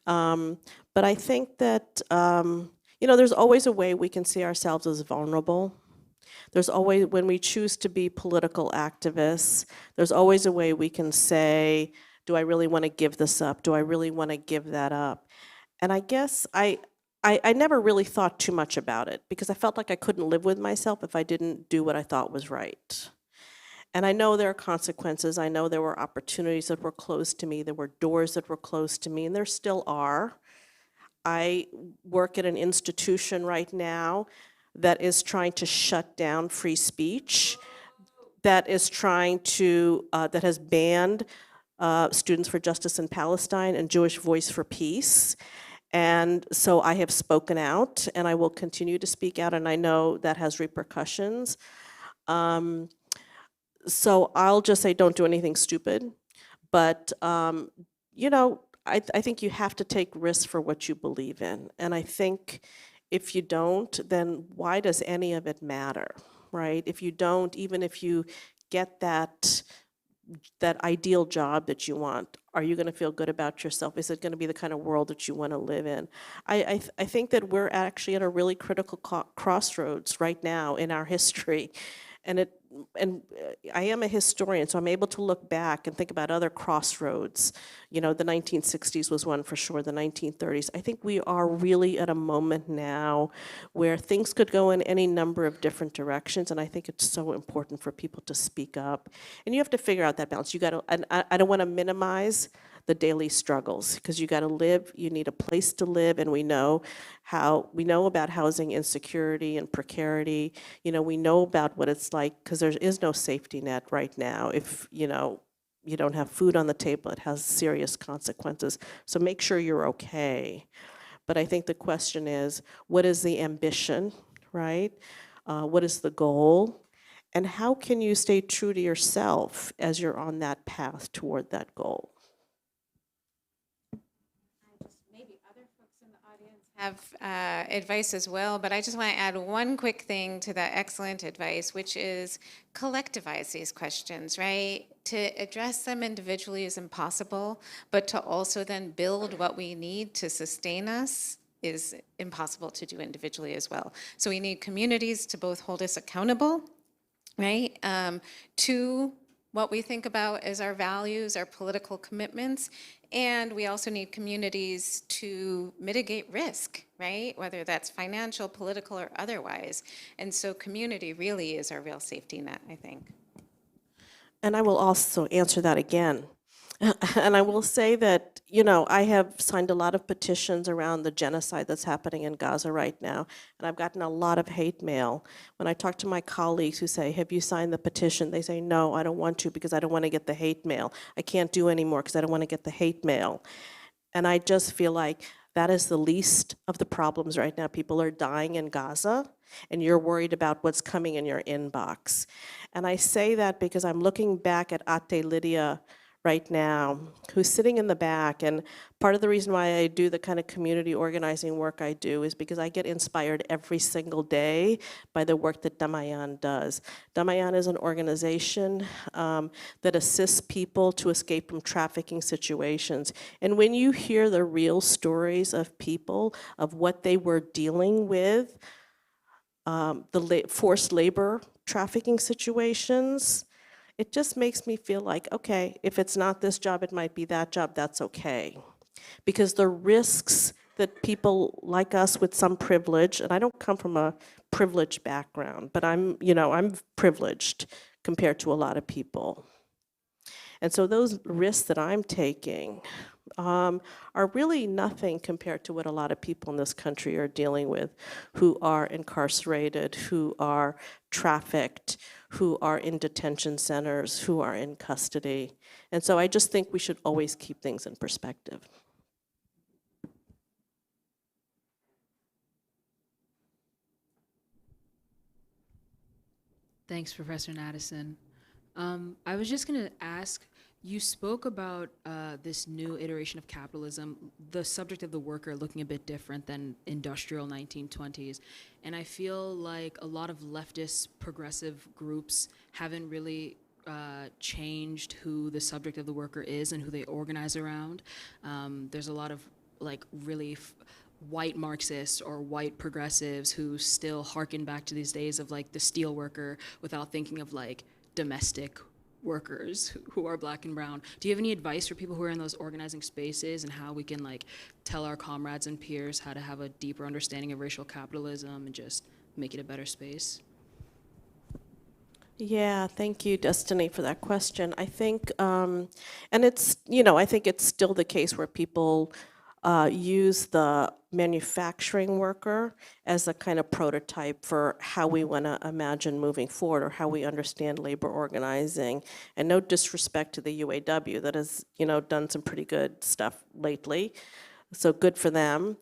But I think that, there's always a way we can see ourselves as vulnerable. There's always, when we choose to be political activists, there's always a way we can say, do I really want to give this up? Do I really want to give that up? And I guess I never really thought too much about it because I felt like I couldn't live with myself if I didn't do what I thought was right. And I know there are consequences. I know there were opportunities that were closed to me. There were doors that were closed to me, and there still are. I work at an institution right now that is trying to shut down free speech, that is trying to, that has banned Students for Justice in Palestine and Jewish Voice for Peace. And so I have spoken out, and I will continue to speak out, and I know that has repercussions. So I'll just say don't do anything stupid. But, I think you have to take risks for what you believe in. And I think if you don't, then why does any of it matter, right? If you don't, even if you get that ideal job that you want, are you going to feel good about yourself? Is it going to be the kind of world that you want to live in? I think that we're actually at a really critical crossroads right now in our history. And I am a historian, so I'm able to look back and think about other crossroads. The 1960s was one for sure, the 1930s. I think we are really at a moment now where things could go in any number of different directions, and I think it's so important for people to speak up. And you have to figure out that balance. You got to, and I don't want to minimize the daily struggles, because you got to live, you need a place to live, and we know about housing insecurity and precarity. We know about what it's like, because there is no safety net right now. If you don't have food on the table, it has serious consequences. So make sure you're okay. But I think the question is, what is the ambition, right? What is the goal? And how can you stay true to yourself as you're on that path toward that goal? Have advice as well, but I just want to add one quick thing to that excellent advice, which is collectivize these questions, right? To address them individually is impossible, but to also then build what we need to sustain us is impossible to do individually as well. So we need communities to both hold us accountable, right? To what we think about as our values, our political commitments, and we also need communities to mitigate risk, right? Whether that's financial, political, or otherwise. And so community really is our real safety net, I think. And I will also answer that again. And I will say that, I have signed a lot of petitions around the genocide that's happening in Gaza right now, and I've gotten a lot of hate mail. When I talk to my colleagues who say, have you signed the petition? They say, no, I don't want to, because I don't want to get the hate mail. I can't do anymore because I don't want to get the hate mail. And I just feel like that is the least of the problems right now. People are dying in Gaza, and you're worried about what's coming in your inbox. And I say that because I'm looking back at Ate Lydia right now who's sitting in the back. And part of the reason why I do the kind of community organizing work I do is because I get inspired every single day by the work that Damayan does. Damayan is an organization that assists people to escape from trafficking situations. And when you hear the real stories of people, of what they were dealing with, forced labor trafficking situations, it just makes me feel like, okay, if it's not this job, it might be that job, that's okay. Because the risks that people like us with some privilege, and I don't come from a privileged background, but I'm privileged compared to a lot of people. And so those risks that I'm taking are really nothing compared to what a lot of people in this country are dealing with, who are incarcerated, who are trafficked, who are in detention centers, who are in custody. And so I just think we should always keep things in perspective. Thanks, Professor Nadasen. I was just going to ask, you spoke about this new iteration of capitalism, the subject of the worker looking a bit different than industrial 1920s. And I feel like a lot of leftist progressive groups haven't really changed who the subject of the worker is and who they organize around. There's a lot of like really white Marxists or white progressives who still harken back to these days of like the steel worker without thinking of like domestic workers who are black and brown. Do you have any advice for people who are in those organizing spaces and how we can like tell our comrades and peers how to have a deeper understanding of racial capitalism and just make it a better space? Yeah, thank you, Destiny, for that question. I think, and it's, I think it's still the case where people use the manufacturing worker as a kind of prototype for how we want to imagine moving forward or how we understand labor organizing. And no disrespect to the UAW that has, done some pretty good stuff lately. So good for them.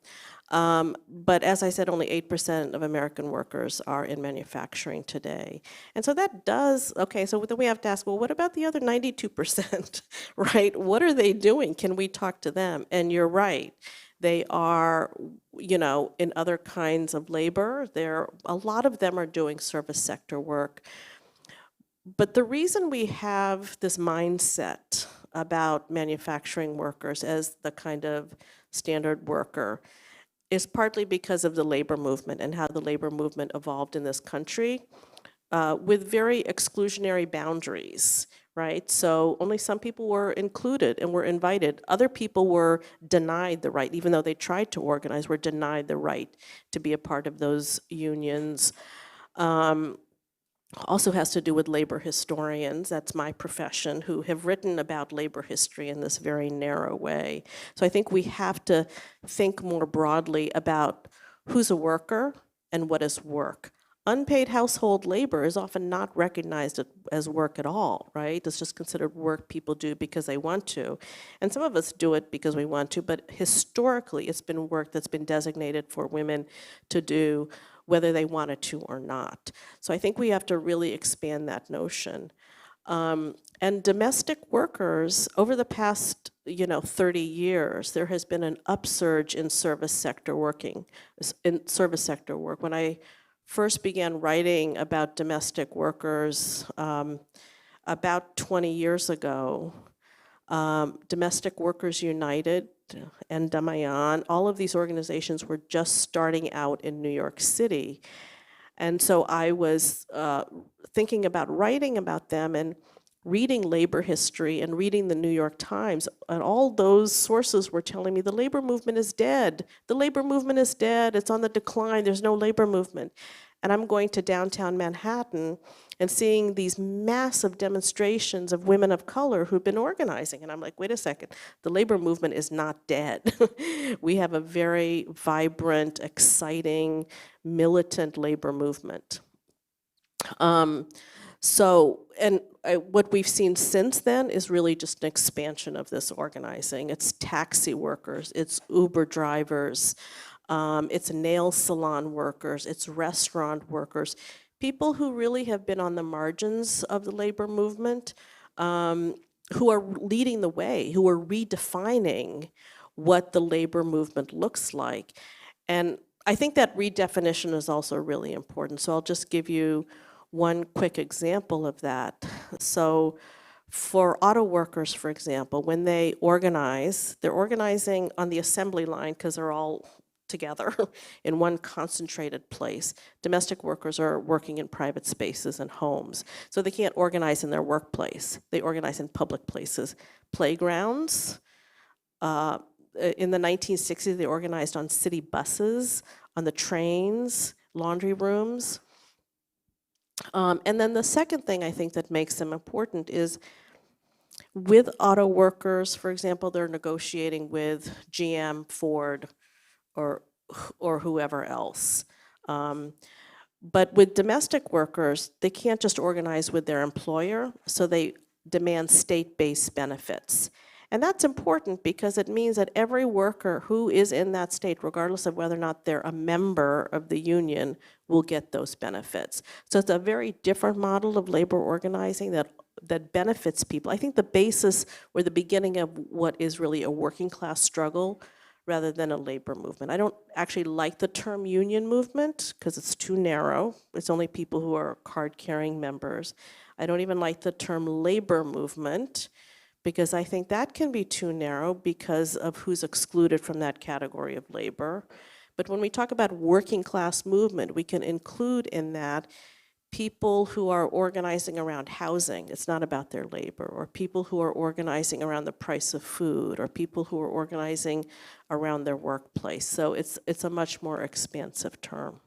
But as I said, only 8% of American workers are in manufacturing today. And so that does, okay, so then we have to ask, well, what about the other 92%, right? What are they doing? Can we talk to them? And you're right. They are, in other kinds of labor. A lot of them are doing service sector work. But the reason we have this mindset about manufacturing workers as the kind of standard worker is partly because of the labor movement and how the labor movement evolved in this country with very exclusionary boundaries, right? So only some people were included and were invited. Other people were denied the right, even though they tried to organize, were denied the right to be a part of those unions. Also has to do with labor historians, that's my profession, who have written about labor history in this very narrow way. So I think we have to think more broadly about who's a worker and what is work. Unpaid household labor is often not recognized as work at all, right? It's just considered work people do because they want to. And some of us do it because we want to, but historically it's been work that's been designated for women to do whether they wanted to or not. So I think we have to really expand that notion. And domestic workers, over the past 30 years, there has been an upsurge in service sector work. When I first began writing about domestic workers about 20 years ago, Domestic Workers United and Damayan, all of these organizations were just starting out in New York City. And so I was thinking about writing about them and reading labor history and reading the New York Times, and all those sources were telling me the labor movement is dead. The labor movement is dead, it's on the decline, there's no labor movement. And I'm going to downtown Manhattan and seeing these massive demonstrations of women of color who've been organizing. And I'm like, wait a second, the labor movement is not dead. We have a very vibrant, exciting, militant labor movement. What we've seen since then is really just an expansion of this organizing. It's taxi workers, it's Uber drivers, it's nail salon workers, it's restaurant workers, people who really have been on the margins of the labor movement, who are leading the way, who are redefining what the labor movement looks like. And I think that redefinition is also really important. So I'll just give you one quick example of that. So for auto workers, for example, when they organize, they're organizing on the assembly line because they're all together in one concentrated place. Domestic workers are working in private spaces and homes, so they can't organize in their workplace. They organize in public places, playgrounds. In the 1960s, they organized on city buses, on the trains, laundry rooms. And then the second thing I think that makes them important is with auto workers, for example, they're negotiating with GM, Ford, or whoever else. But with domestic workers, they can't just organize with their employer, so they demand state-based benefits. And that's important because it means that every worker who is in that state, regardless of whether or not they're a member of the union, will get those benefits. So it's a very different model of labor organizing that benefits people. I think the basis or the beginning of what is really a working class struggle rather than a labor movement. I don't actually like the term union movement because it's too narrow. It's only people who are card-carrying members. I don't even like the term labor movement because I think that can be too narrow because of who's excluded from that category of labor. But when we talk about working class movement, we can include in that people who are organizing around housing, it's not about their labor, or people who are organizing around the price of food, or people who are organizing around their workplace. So it's a much more expansive term.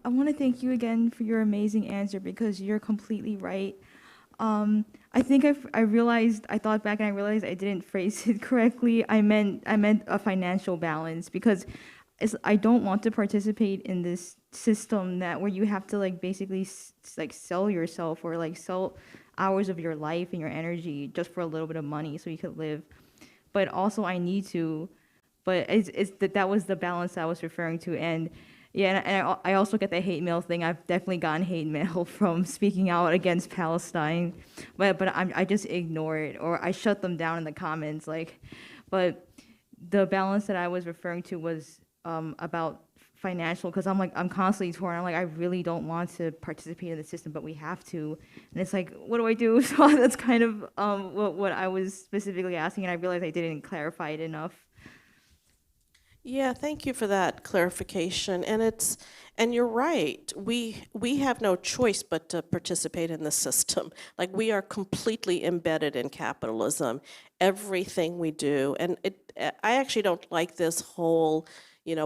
I want to thank you again for your amazing answer because you're completely right. I think I thought back and I realized I didn't phrase it correctly. I meant a financial balance because I don't want to participate in this system where you have to like basically like sell yourself or like sell hours of your life and your energy just for a little bit of money so you could live. But also I need to, but that was the balance I was referring to. And yeah, and I also get the hate mail thing. I've definitely gotten hate mail from speaking out against Palestine, but I just ignore it or I shut them down in the comments. But the balance that I was referring to was about financial because I'm constantly torn. I'm like I really don't want to participate in the system, but we have to, and it's like what do I do? So that's kind of what I was specifically asking, and I realized I didn't clarify it enough. Yeah, thank you for that clarification. And you're right. We have no choice but to participate in the system. Like we are completely embedded in capitalism. Everything we do, and I actually don't like this whole,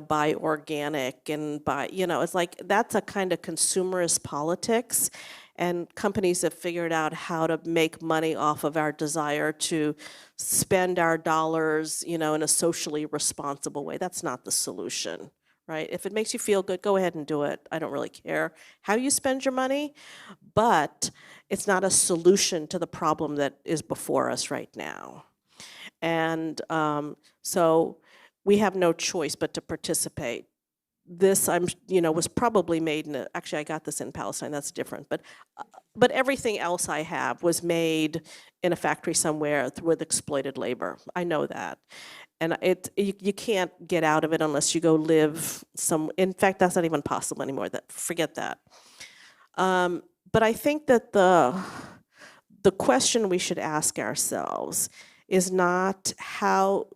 buy organic and buy, it's like that's a kind of consumerist politics. And companies have figured out how to make money off of our desire to spend our dollars, in a socially responsible way. That's not the solution, right? If it makes you feel good, go ahead and do it. I don't really care how you spend your money, but it's not a solution to the problem that is before us right now. And so we have no choice but to participate. This was probably made in actually I got this in Palestine, that's different, but everything else I have was made in a factory somewhere with exploited labor. I know that. And you can't get out of it unless you go live in fact, that's not even possible anymore. Forget that. But I think that the question we should ask ourselves is not how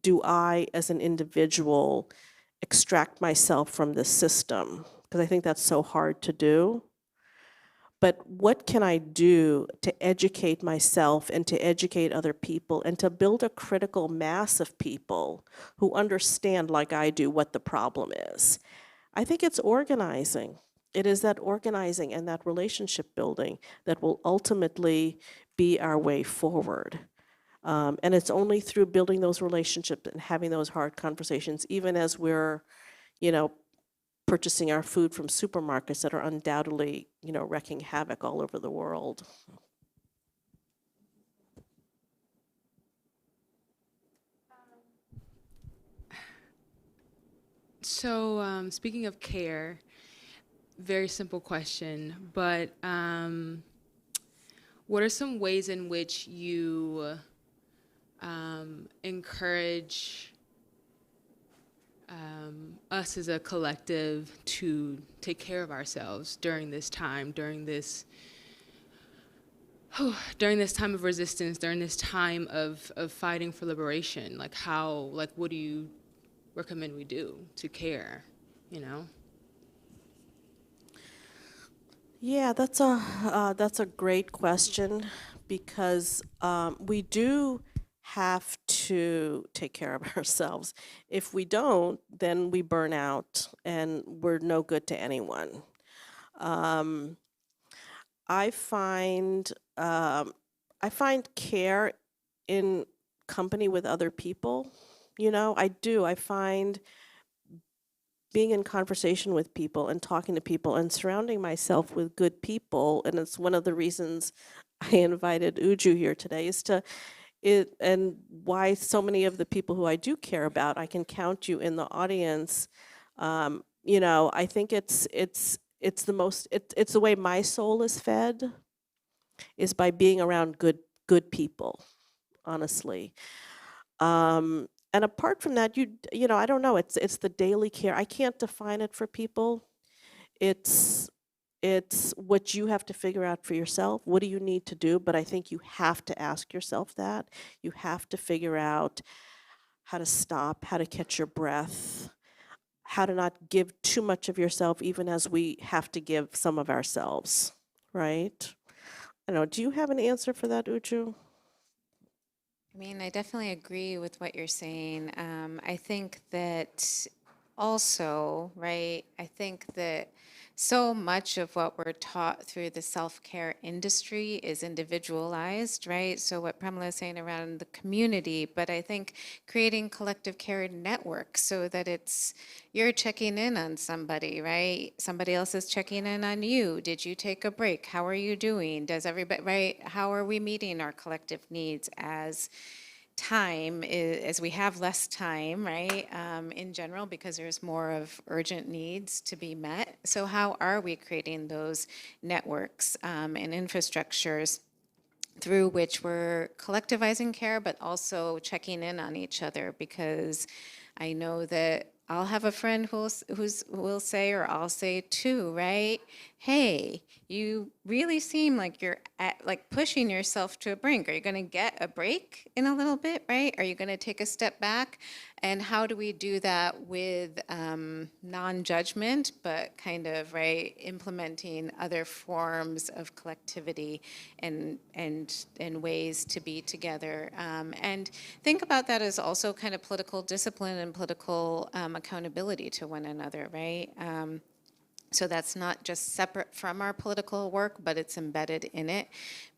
do I as an individual extract myself from this system, because I think that's so hard to do. But what can I do to educate myself and to educate other people and to build a critical mass of people who understand, like I do, what the problem is? I think it's organizing. It is that organizing and that relationship building that will ultimately be our way forward. And it's only through building those relationships and having those hard conversations, even as we're, purchasing our food from supermarkets that are undoubtedly, wreaking havoc all over the world. So speaking of care, very simple question, but what are some ways in which you encourage us as a collective to take care of ourselves during this time, during this time of resistance, during this time of fighting for liberation? Like what do you recommend we do to care, you know? Yeah, that's a great question because we do have to take care of ourselves. If we don't, then we burn out and we're no good to anyone. Um, I find I find care in company with other people. You know, I do. I find being in conversation with people and talking to people and surrounding myself with good people, and it's one of the reasons I invited Ujju here today, is to it and why so many of the people who I do care about, I can count you in the audience. You know, I think it's the most it's the way my soul is fed is by being around good people, honestly. And apart from that, you know, I don't know. It's the daily care. I can't define it for people. It's it's what you have to figure out for yourself. What do you need to do? But I think you have to ask yourself that. You have to figure out how to stop, how to catch your breath, how to not give too much of yourself, even as we have to give some of ourselves, right? I don't know. Do you have an answer for that, Uju? I mean, I definitely agree with what you're saying. I think that also, right, I think that so much of what we're taught through the self-care industry is individualized, right? So what Premilla is saying around the community, but I think creating collective care networks so that it's you're checking in on somebody, right? Somebody else is checking in on you. Did you take a break? How are you doing? Does everybody, right? How are we meeting our collective needs as as we have less time, right, in general, because there's more of urgent needs to be met. So how are we creating those networks and infrastructures through which we're collectivizing care, but also checking in on each other? Because I know that I'll have a friend who will say, or I'll say too, right? Hey, you really seem like you're like pushing yourself to a brink. Are you going to get a break in a little bit, right? Are you going to take a step back? And how do we do that with non-judgment, but kind of, right, implementing other forms of collectivity and ways to be together? And think about that as also kind of political discipline and political accountability to one another, right? So that's not just separate from our political work, but it's embedded in it,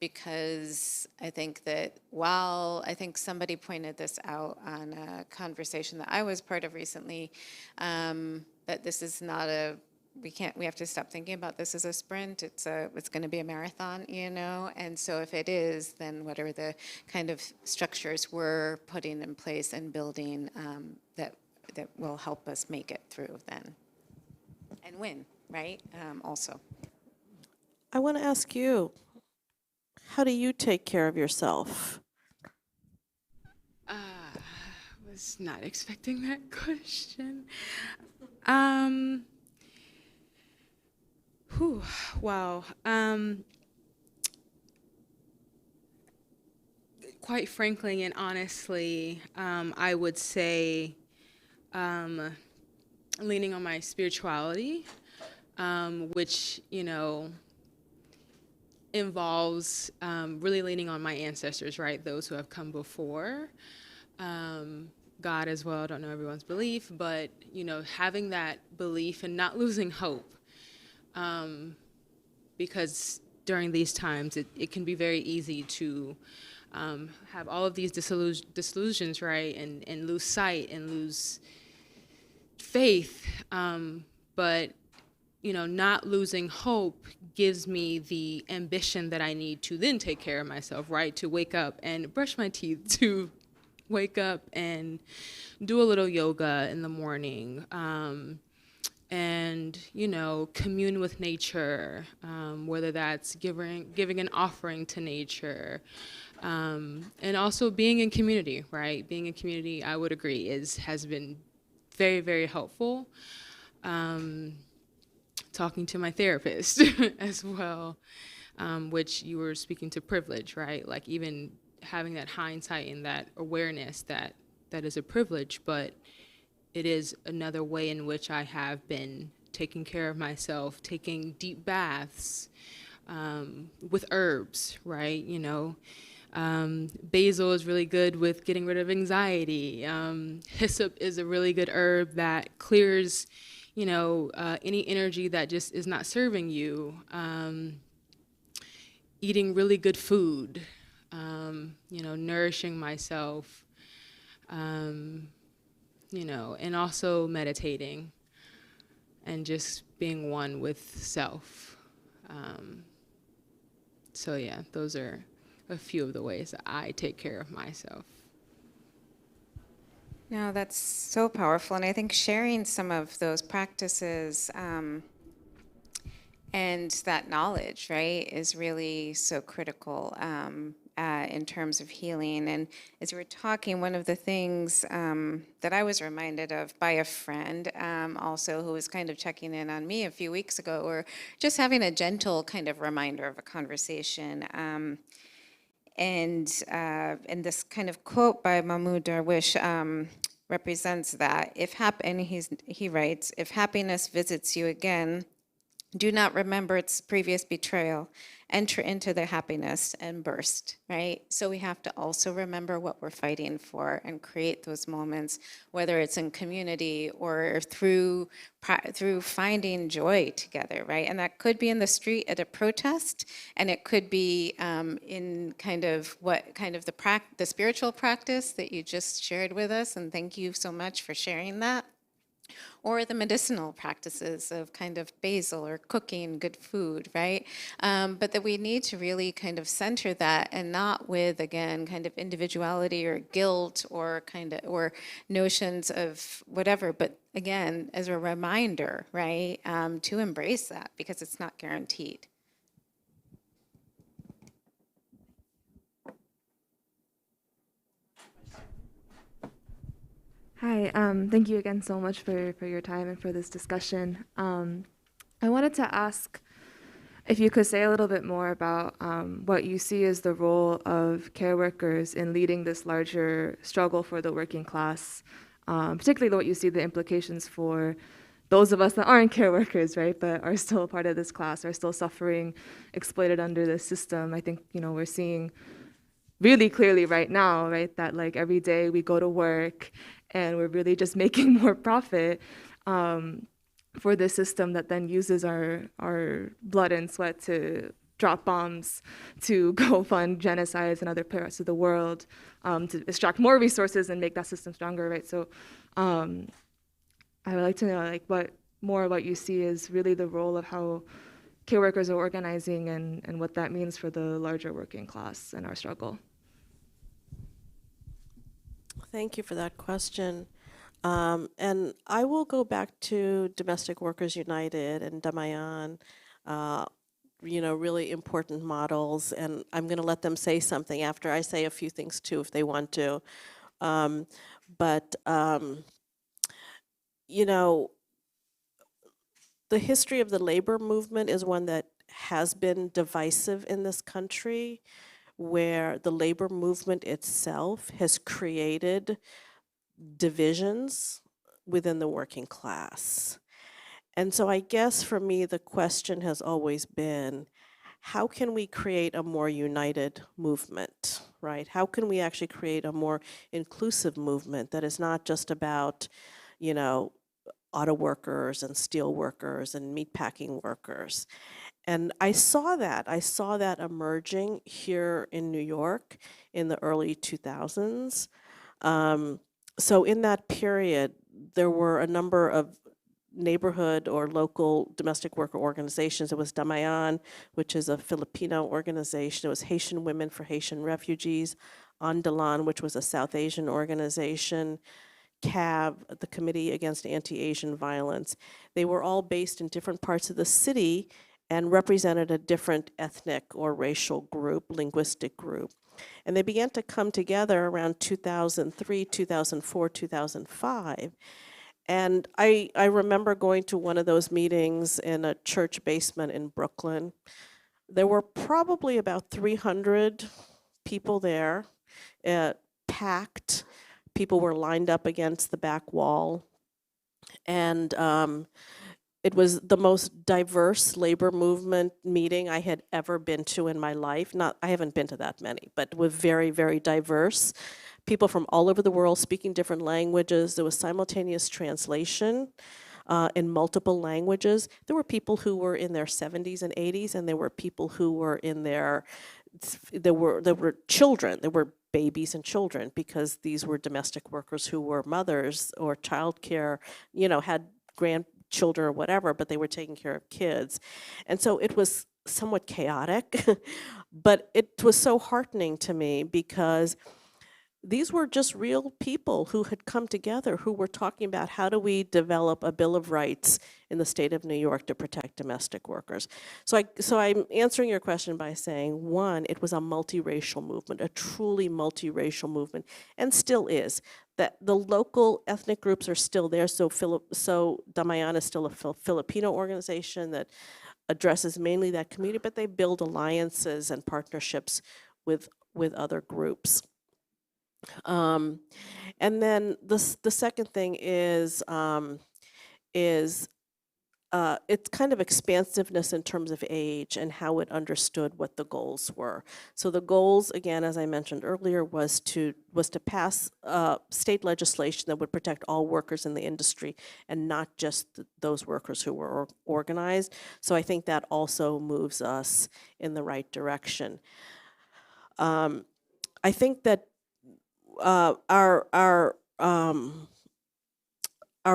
because I think that while I think somebody pointed this out on a conversation that I was part of recently, that this is not we have to stop thinking about this as a sprint. It's going to be a marathon, you know? And so if it is, then what are the kind of structures we're putting in place and building that will help us make it through then and win? Right, also. I want to ask you, how do you take care of yourself? Was not expecting that question. Wow. Quite frankly and honestly, I would say leaning on my spirituality, which, you know, involves really leaning on my ancestors, right? Those who have come before. God as well, I don't know everyone's belief, but, you know, having that belief and not losing hope. Because during these times, it can be very easy to have all of these disillusions, right? And lose sight and lose faith. But, you know, not losing hope gives me the ambition that I need to then take care of myself, right? To wake up and brush my teeth, to wake up and do a little yoga in the morning, and, you know, commune with nature, whether that's giving an offering to nature, and also being in community, right? Being in community, I would agree, has been very, very helpful. Talking to my therapist as well, which you were speaking to privilege, right? Like even having that hindsight and that awareness that is a privilege, but it is another way in which I have been taking care of myself, taking deep baths with herbs, right? You know, basil is really good with getting rid of anxiety. Hyssop is a really good herb that clears, you know, any energy that just is not serving you. Eating really good food, you know, nourishing myself, you know, and also meditating and just being one with self. So yeah, those are a few of the ways that I take care of myself. No, that's so powerful. And I think sharing some of those practices and that knowledge, right, is really so critical in terms of healing. And as we were talking, one of the things that I was reminded of by a friend also who was kind of checking in on me a few weeks ago, or just having a gentle kind of reminder of a conversation. And this kind of quote by Mahmoud Darwish represents that. And he writes, if happiness visits you again, do not remember its previous betrayal. Enter into the happiness and burst, right? So we have to also remember what we're fighting for and create those moments, whether it's in community or through finding joy together, right? And that could be in the street at a protest, and it could be in the spiritual practice that you just shared with us, and thank you so much for sharing that. Or the medicinal practices of kind of basil or cooking good food, right? But that we need to really kind of center that, and not with, again, kind of individuality or guilt or notions of whatever, but again, as a reminder, right, to embrace that, because it's not guaranteed. Hi, thank you again so much for your time and for this discussion. I wanted to ask if you could say a little bit more about what you see as the role of care workers in leading this larger struggle for the working class, particularly what you see the implications for those of us that aren't care workers, right, but are still a part of this class, are still suffering, exploited under this system. I think, you know, we're seeing really clearly right now, right, that like every day we go to work and we're really just making more profit for this system that then uses our blood and sweat to drop bombs, to go fund genocides in other parts of the world, to extract more resources and make that system stronger, right? So I would like to know like what you see is really the role of how care workers are organizing and what that means for the larger working class and our struggle. Thank you for that question. And I will go back to Domestic Workers United and Damayan, you know, really important models. And I'm going to let them say something after I say a few things too, if they want to. You know, the history of the labor movement is one that has been divisive in this country, where the labor movement itself has created divisions within the working class. And so I guess for me, the question has always been, how can we create a more united movement, right? How can we actually create a more inclusive movement that is not just about, you know, auto workers and steel workers and meatpacking workers? And I saw that emerging here in New York in the early 2000s. So in that period, there were a number of neighborhood or local domestic worker organizations. It was Damayan, which is a Filipino organization. It was Haitian Women for Haitian Refugees, Andalan, which was a South Asian organization, CAV, the Committee Against Anti-Asian Violence. They were all based in different parts of the city and represented a different ethnic or racial group, linguistic group. And they began to come together around 2003, 2004, 2005. And I remember going to one of those meetings in a church basement in Brooklyn. There were probably about 300 people there, packed. People were lined up against the back wall. And it was the most diverse labor movement meeting I had ever been to in my life. I haven't been to that many, but it was very, very diverse. People from all over the world speaking different languages. There was simultaneous translation in multiple languages. There were people who were in their 70s and 80s, and there were people who were in there were children, there were babies and children, because these were domestic workers who were mothers or childcare, had grandchildren or whatever, but they were taking care of kids. And so it was somewhat chaotic, but it was so heartening to me because these were just real people who had come together, who were talking about how do we develop a Bill of Rights in the state of New York to protect domestic workers. So I'm answering your question by saying, one, it was a multiracial movement, a truly multiracial movement, and still is. That the local ethnic groups are still there. So Damayan is still a Filipino organization that addresses mainly that community, but they build alliances and partnerships with other groups. And then the second thing is its kind of expansiveness in terms of age and how it understood what the goals were. So the goals, again, as I mentioned earlier, was to pass state legislation that would protect all workers in the industry and not just those workers who were organized. So I think that also moves us in the right direction. I think that our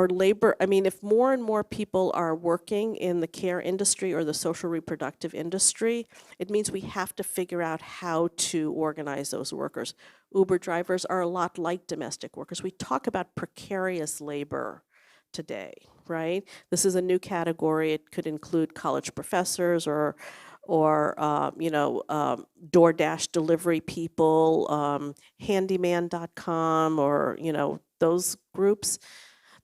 labor, if more and more people are working in the care industry or the social reproductive industry, it means we have to figure out how to organize those workers. Uber drivers are a lot like domestic workers. We talk about precarious labor today, right? This is a new category. It could include college professors or DoorDash delivery people, handyman.com, or, those groups.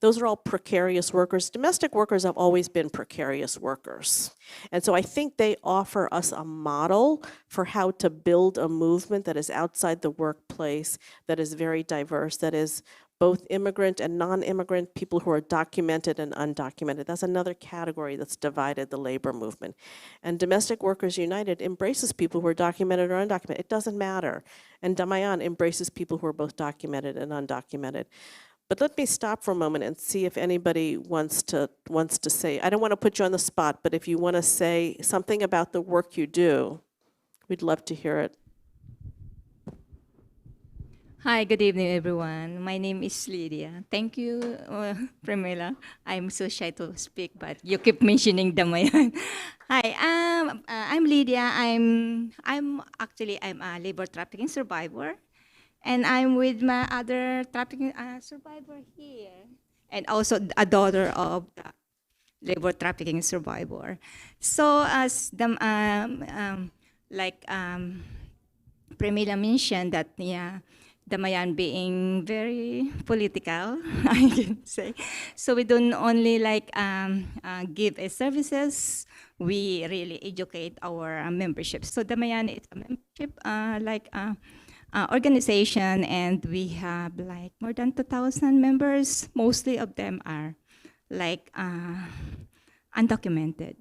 Those are all precarious workers. Domestic workers have always been precarious workers. And so I think they offer us a model for how to build a movement that is outside the workplace, that is very diverse, that is both immigrant and non-immigrant, people who are documented and undocumented. That's another category that's divided the labor movement. And Domestic Workers United embraces people who are documented or undocumented. It doesn't matter. And Damayan embraces people who are both documented and undocumented. But let me stop for a moment and see if anybody wants to say, I don't want to put you on the spot, but if you want to say something about the work you do, we'd love to hear it. Hi, good evening, everyone. My name is Lydia. Thank you, Premilla. I'm so shy to speak, but you keep mentioning Damayan. Hi, I'm Lydia. I'm a labor trafficking survivor, and I'm with my other trafficking survivor here, and also a daughter of the labor trafficking survivor. So as Premilla mentioned that, yeah, Damayan being very political, I can say. So we don't only give services, we really educate our membership. So Damayan is a membership organization, and we have more than 2,000 members. Mostly of them are undocumented.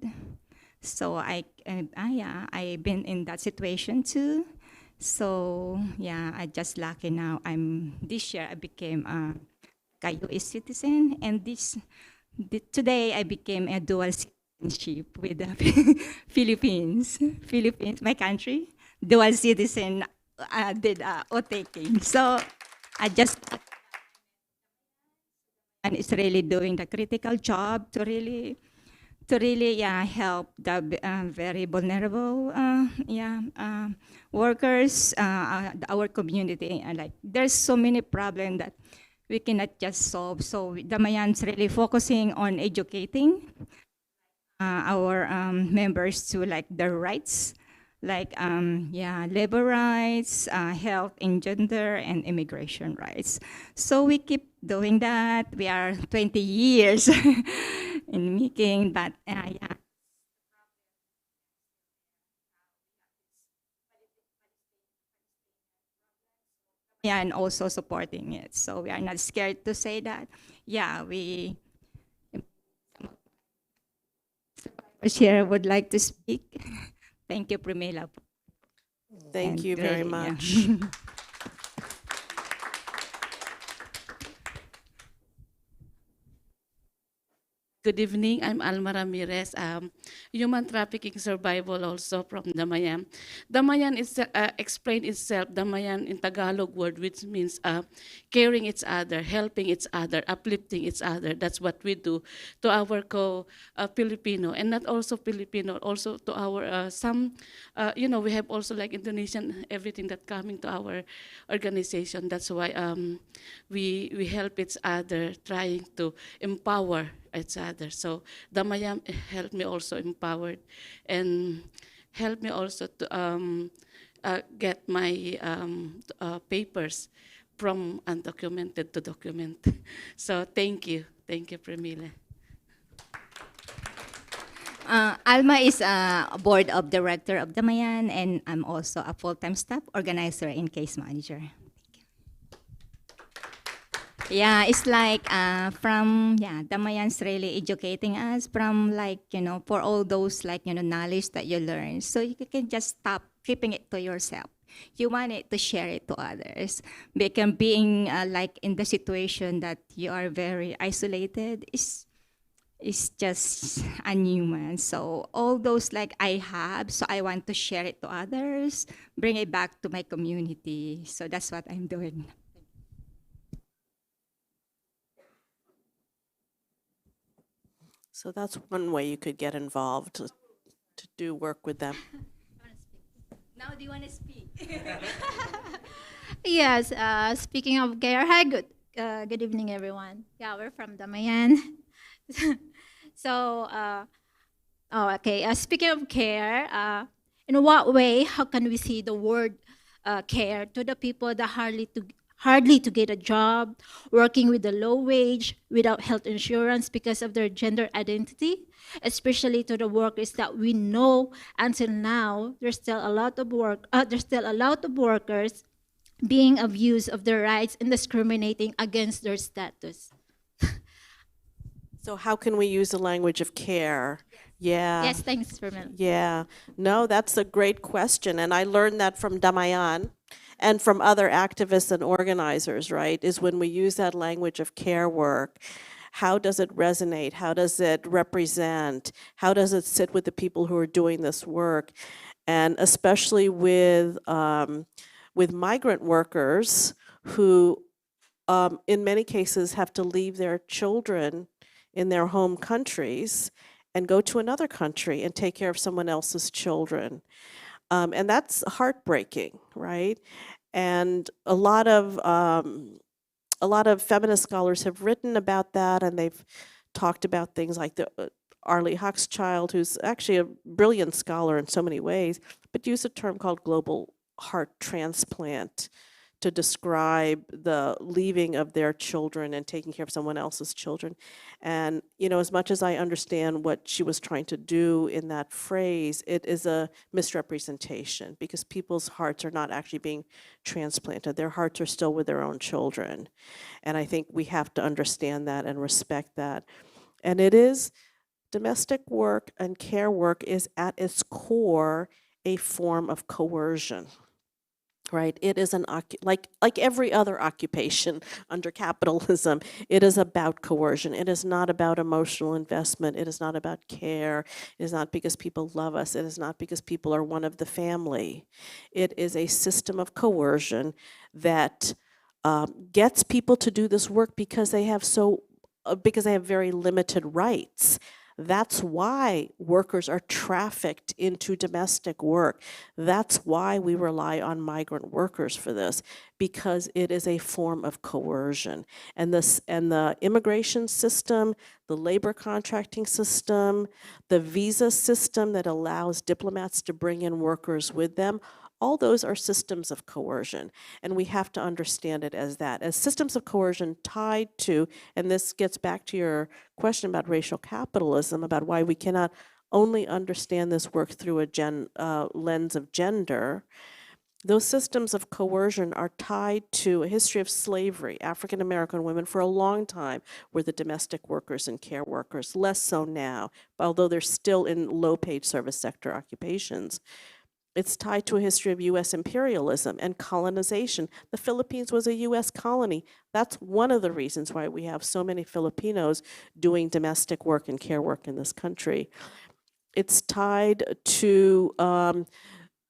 So I've been in that situation too. So yeah, I just lucky now. This year I became a US citizen, and today I became a dual citizenship with the Philippines, my country. Dual citizen did taking. So I just and it's really doing the critical job to really to really help the very vulnerable workers, our community. And like there's so many problems that we cannot just solve. So Damayan's really focusing on educating our members to like their rights, like labor rights, health and gender, and immigration rights. So we keep doing that. We are 20 years in making, but and also supporting it. So we are not scared to say that. Yeah, we Chair would like to speak. Thank you, Premilla. Thank And you very really, yeah. much. Good evening. I'm Alma Ramirez, human trafficking survival also from Damayan. Damayan is explained itself, Damayan in Tagalog word, which means caring each other, helping each other, uplifting each other. That's what we do to our co-Filipino, and not also Filipino, also to our some, we have also like Indonesian, everything that coming to our organization. That's why we help each other, trying to empower each other. So Damayam helped me also empowered and helped me also to get my papers from undocumented to documented. So thank you, Premilla. Alma is a board of director of Damayan, and I'm also a full-time staff organizer and case manager. Yeah, it's like Damayan's really educating us from for all those knowledge that you learn. So you can just stop keeping it to yourself. You want it to share it to others. Because being in the situation that you are very isolated is just unhuman. So all those I have, so I want to share it to others, bring it back to my community. So that's what I'm doing. So that's one way you could get involved to do work with them. Now, do you want to speak? Yes, speaking of care, hi, good evening, everyone. Yeah, we're from Damayan. So, okay, speaking of care, in what way, how can we see the word care to the people that hardly to get a job, working with a low wage, without health insurance because of their gender identity, especially to the workers that we know until now there's still a lot of workers being abused of their rights and discriminating against their status. So how can we use the language of care? Yeah. Yes, thanks for me. Yeah. No, that's a great question. And I learned that from Damayan and from other activists and organizers, right? Is when we use that language of care work, how does it resonate? How does it represent? How does it sit with the people who are doing this work? And especially with migrant workers who, in many cases, have to leave their children in their home countries and go to another country and take care of someone else's children. And that's heartbreaking, right? And a lot of feminist scholars have written about that, and they've talked about things like the Arlie Hochschild, who's actually a brilliant scholar in so many ways, but used a term called global heart transplant to describe the leaving of their children and taking care of someone else's children. And, as much as I understand what she was trying to do in that phrase, it is a misrepresentation because people's hearts are not actually being transplanted. Their hearts are still with their own children. And I think we have to understand that and respect that. And it is, domestic work and care work is at its core a form of coercion. Right, it is like every other occupation under capitalism. It is about coercion. It is not about emotional investment. It is not about care. It is not because people love us. It is not because people are one of the family. It is a system of coercion that gets people to do this work because they have very limited rights. That's why workers are trafficked into domestic work. That's why we rely on migrant workers for this, because it is a form of coercion. And the immigration system, the labor contracting system, the visa system that allows diplomats to bring in workers with them, all those are systems of coercion, and we have to understand it as that, as systems of coercion tied to, and this gets back to your question about racial capitalism, about why we cannot only understand this work through a lens of gender. Those systems of coercion are tied to a history of slavery. African American women for a long time were the domestic workers and care workers, less so now, although they're still in low-paid service sector occupations. It's tied to a history of US imperialism and colonization. The Philippines was a US colony. That's one of the reasons why we have so many Filipinos doing domestic work and care work in this country. It's tied to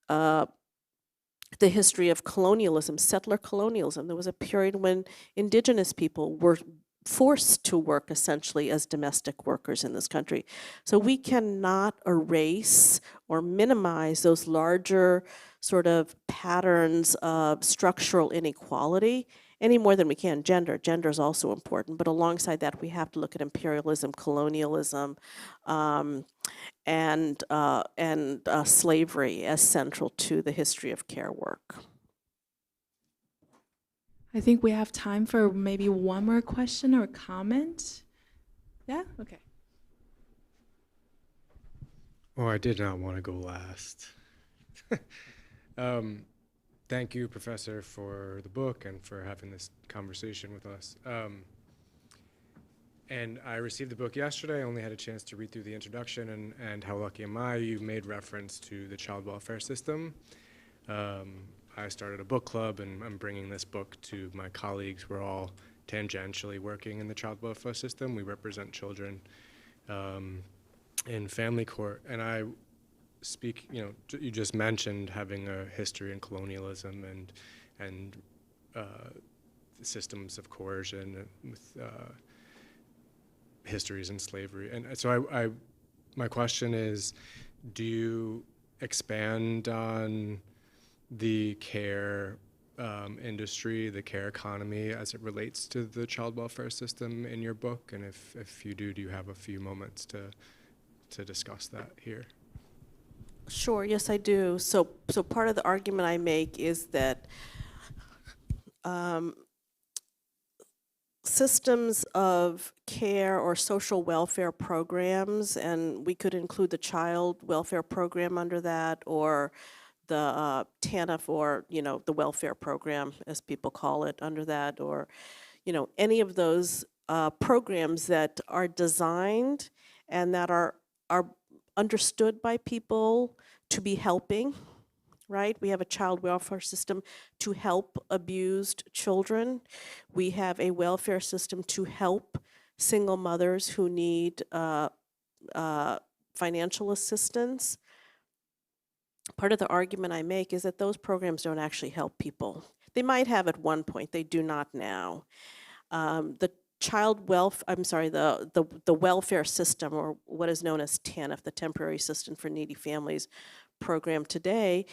the history of colonialism, settler colonialism. There was a period when indigenous people were forced to work essentially as domestic workers in this country. So we cannot erase or minimize those larger sort of patterns of structural inequality any more than we can gender. Gender is also important, but alongside that, we have to look at imperialism, colonialism, and slavery as central to the history of care work. I think we have time for maybe one more question or comment. Yeah? Okay. Oh, I did not want to go last. Thank you, Professor, for the book and for having this conversation with us. And I received the book yesterday. I only had a chance to read through the introduction, and how lucky am I, you made reference to the child welfare system. I started a book club, and I'm bringing this book to my colleagues. We're all tangentially working in the child welfare system. We represent children in family court. And I speak, you just mentioned having a history in colonialism and systems of coercion with histories in slavery. And so my question is, do you expand on the care industry, the care economy as it relates to the child welfare system in your book? And if you do you have a few moments to discuss that here? Sure, yes, I do. So part of the argument I make is that systems of care or social welfare programs, and we could include the child welfare program under that, or the TANF, or the welfare program, as people call it, under that, or any of those programs that are designed and that are understood by people to be helping, right? We have a child welfare system to help abused children. We have a welfare system to help single mothers who need financial assistance. Part of the argument I make is that those programs don't actually help people. They might have at one point, they do not now. The welfare system, or what is known as TANF, the Temporary Assistance for Needy Families program today,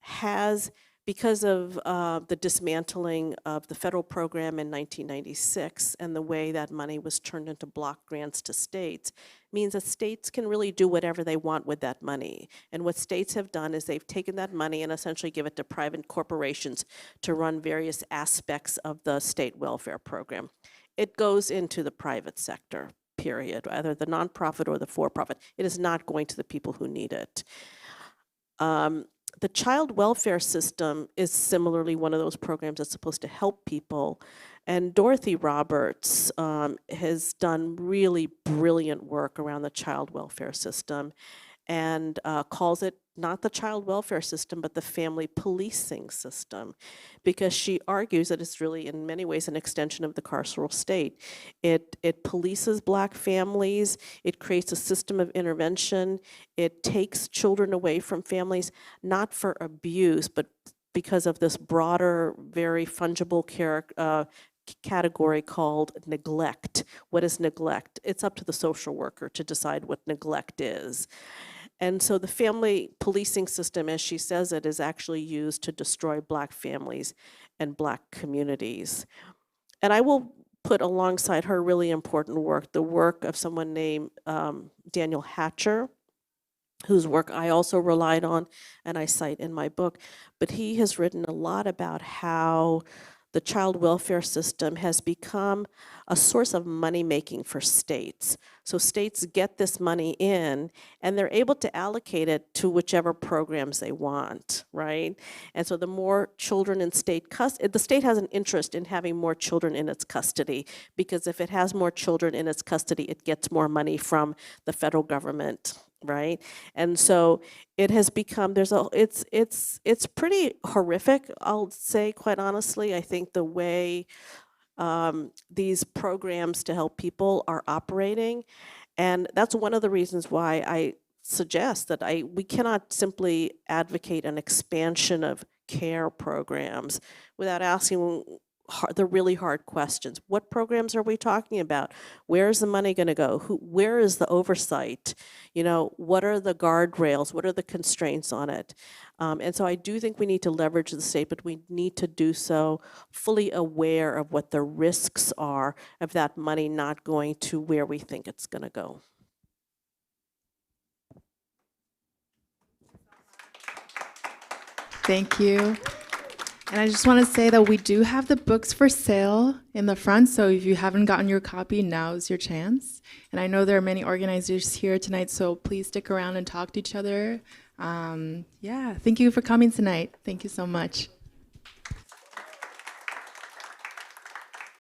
has, because of the dismantling of the federal program in 1996 and the way that money was turned into block grants to states, means that states can really do whatever they want with that money. And what states have done is they've taken that money and essentially give it to private corporations to run various aspects of the state welfare program. It goes into the private sector, period, either the nonprofit or the for-profit. It is not going to the people who need it. The child welfare system is similarly one of those programs that's supposed to help people. And Dorothy Roberts has done really brilliant work around the child welfare system, and calls it not the child welfare system, but the family policing system, because she argues that it's really in many ways an extension of the carceral state. It polices Black families, it creates a system of intervention, it takes children away from families, not for abuse, but because of this broader, very fungible category called neglect. What is neglect? It's up to the social worker to decide what neglect is. And so the family policing system, as she says it, is actually used to destroy Black families and Black communities. And I will put alongside her really important work, the work of someone named Daniel Hatcher, whose work I also relied on and I cite in my book. But he has written a lot about how the child welfare system has become a source of money making for states. So states get this money in and they're able to allocate it to whichever programs they want, right? And so the more children in state custody, the state has an interest in having more children in its custody, because if it has more children in its custody, it gets more money from the federal government, right? And so it has become, it's pretty horrific, I'll say quite honestly. I think the way these programs to help people are operating, and that's one of the reasons why I suggest that we cannot simply advocate an expansion of care programs without asking the really hard questions. What programs are we talking about? Where is the money going to go? Where is the oversight? You know, what are the guardrails? What are the constraints on it? And so I do think we need to leverage the state, but we need to do so fully aware of what the risks are of that money not going to where we think it's going to go. Thank you. And I just want to say that we do have the books for sale in the front, so if you haven't gotten your copy, now's your chance. And I know there are many organizers here tonight, so please stick around and talk to each other. Yeah, thank you for coming tonight. Thank you so much.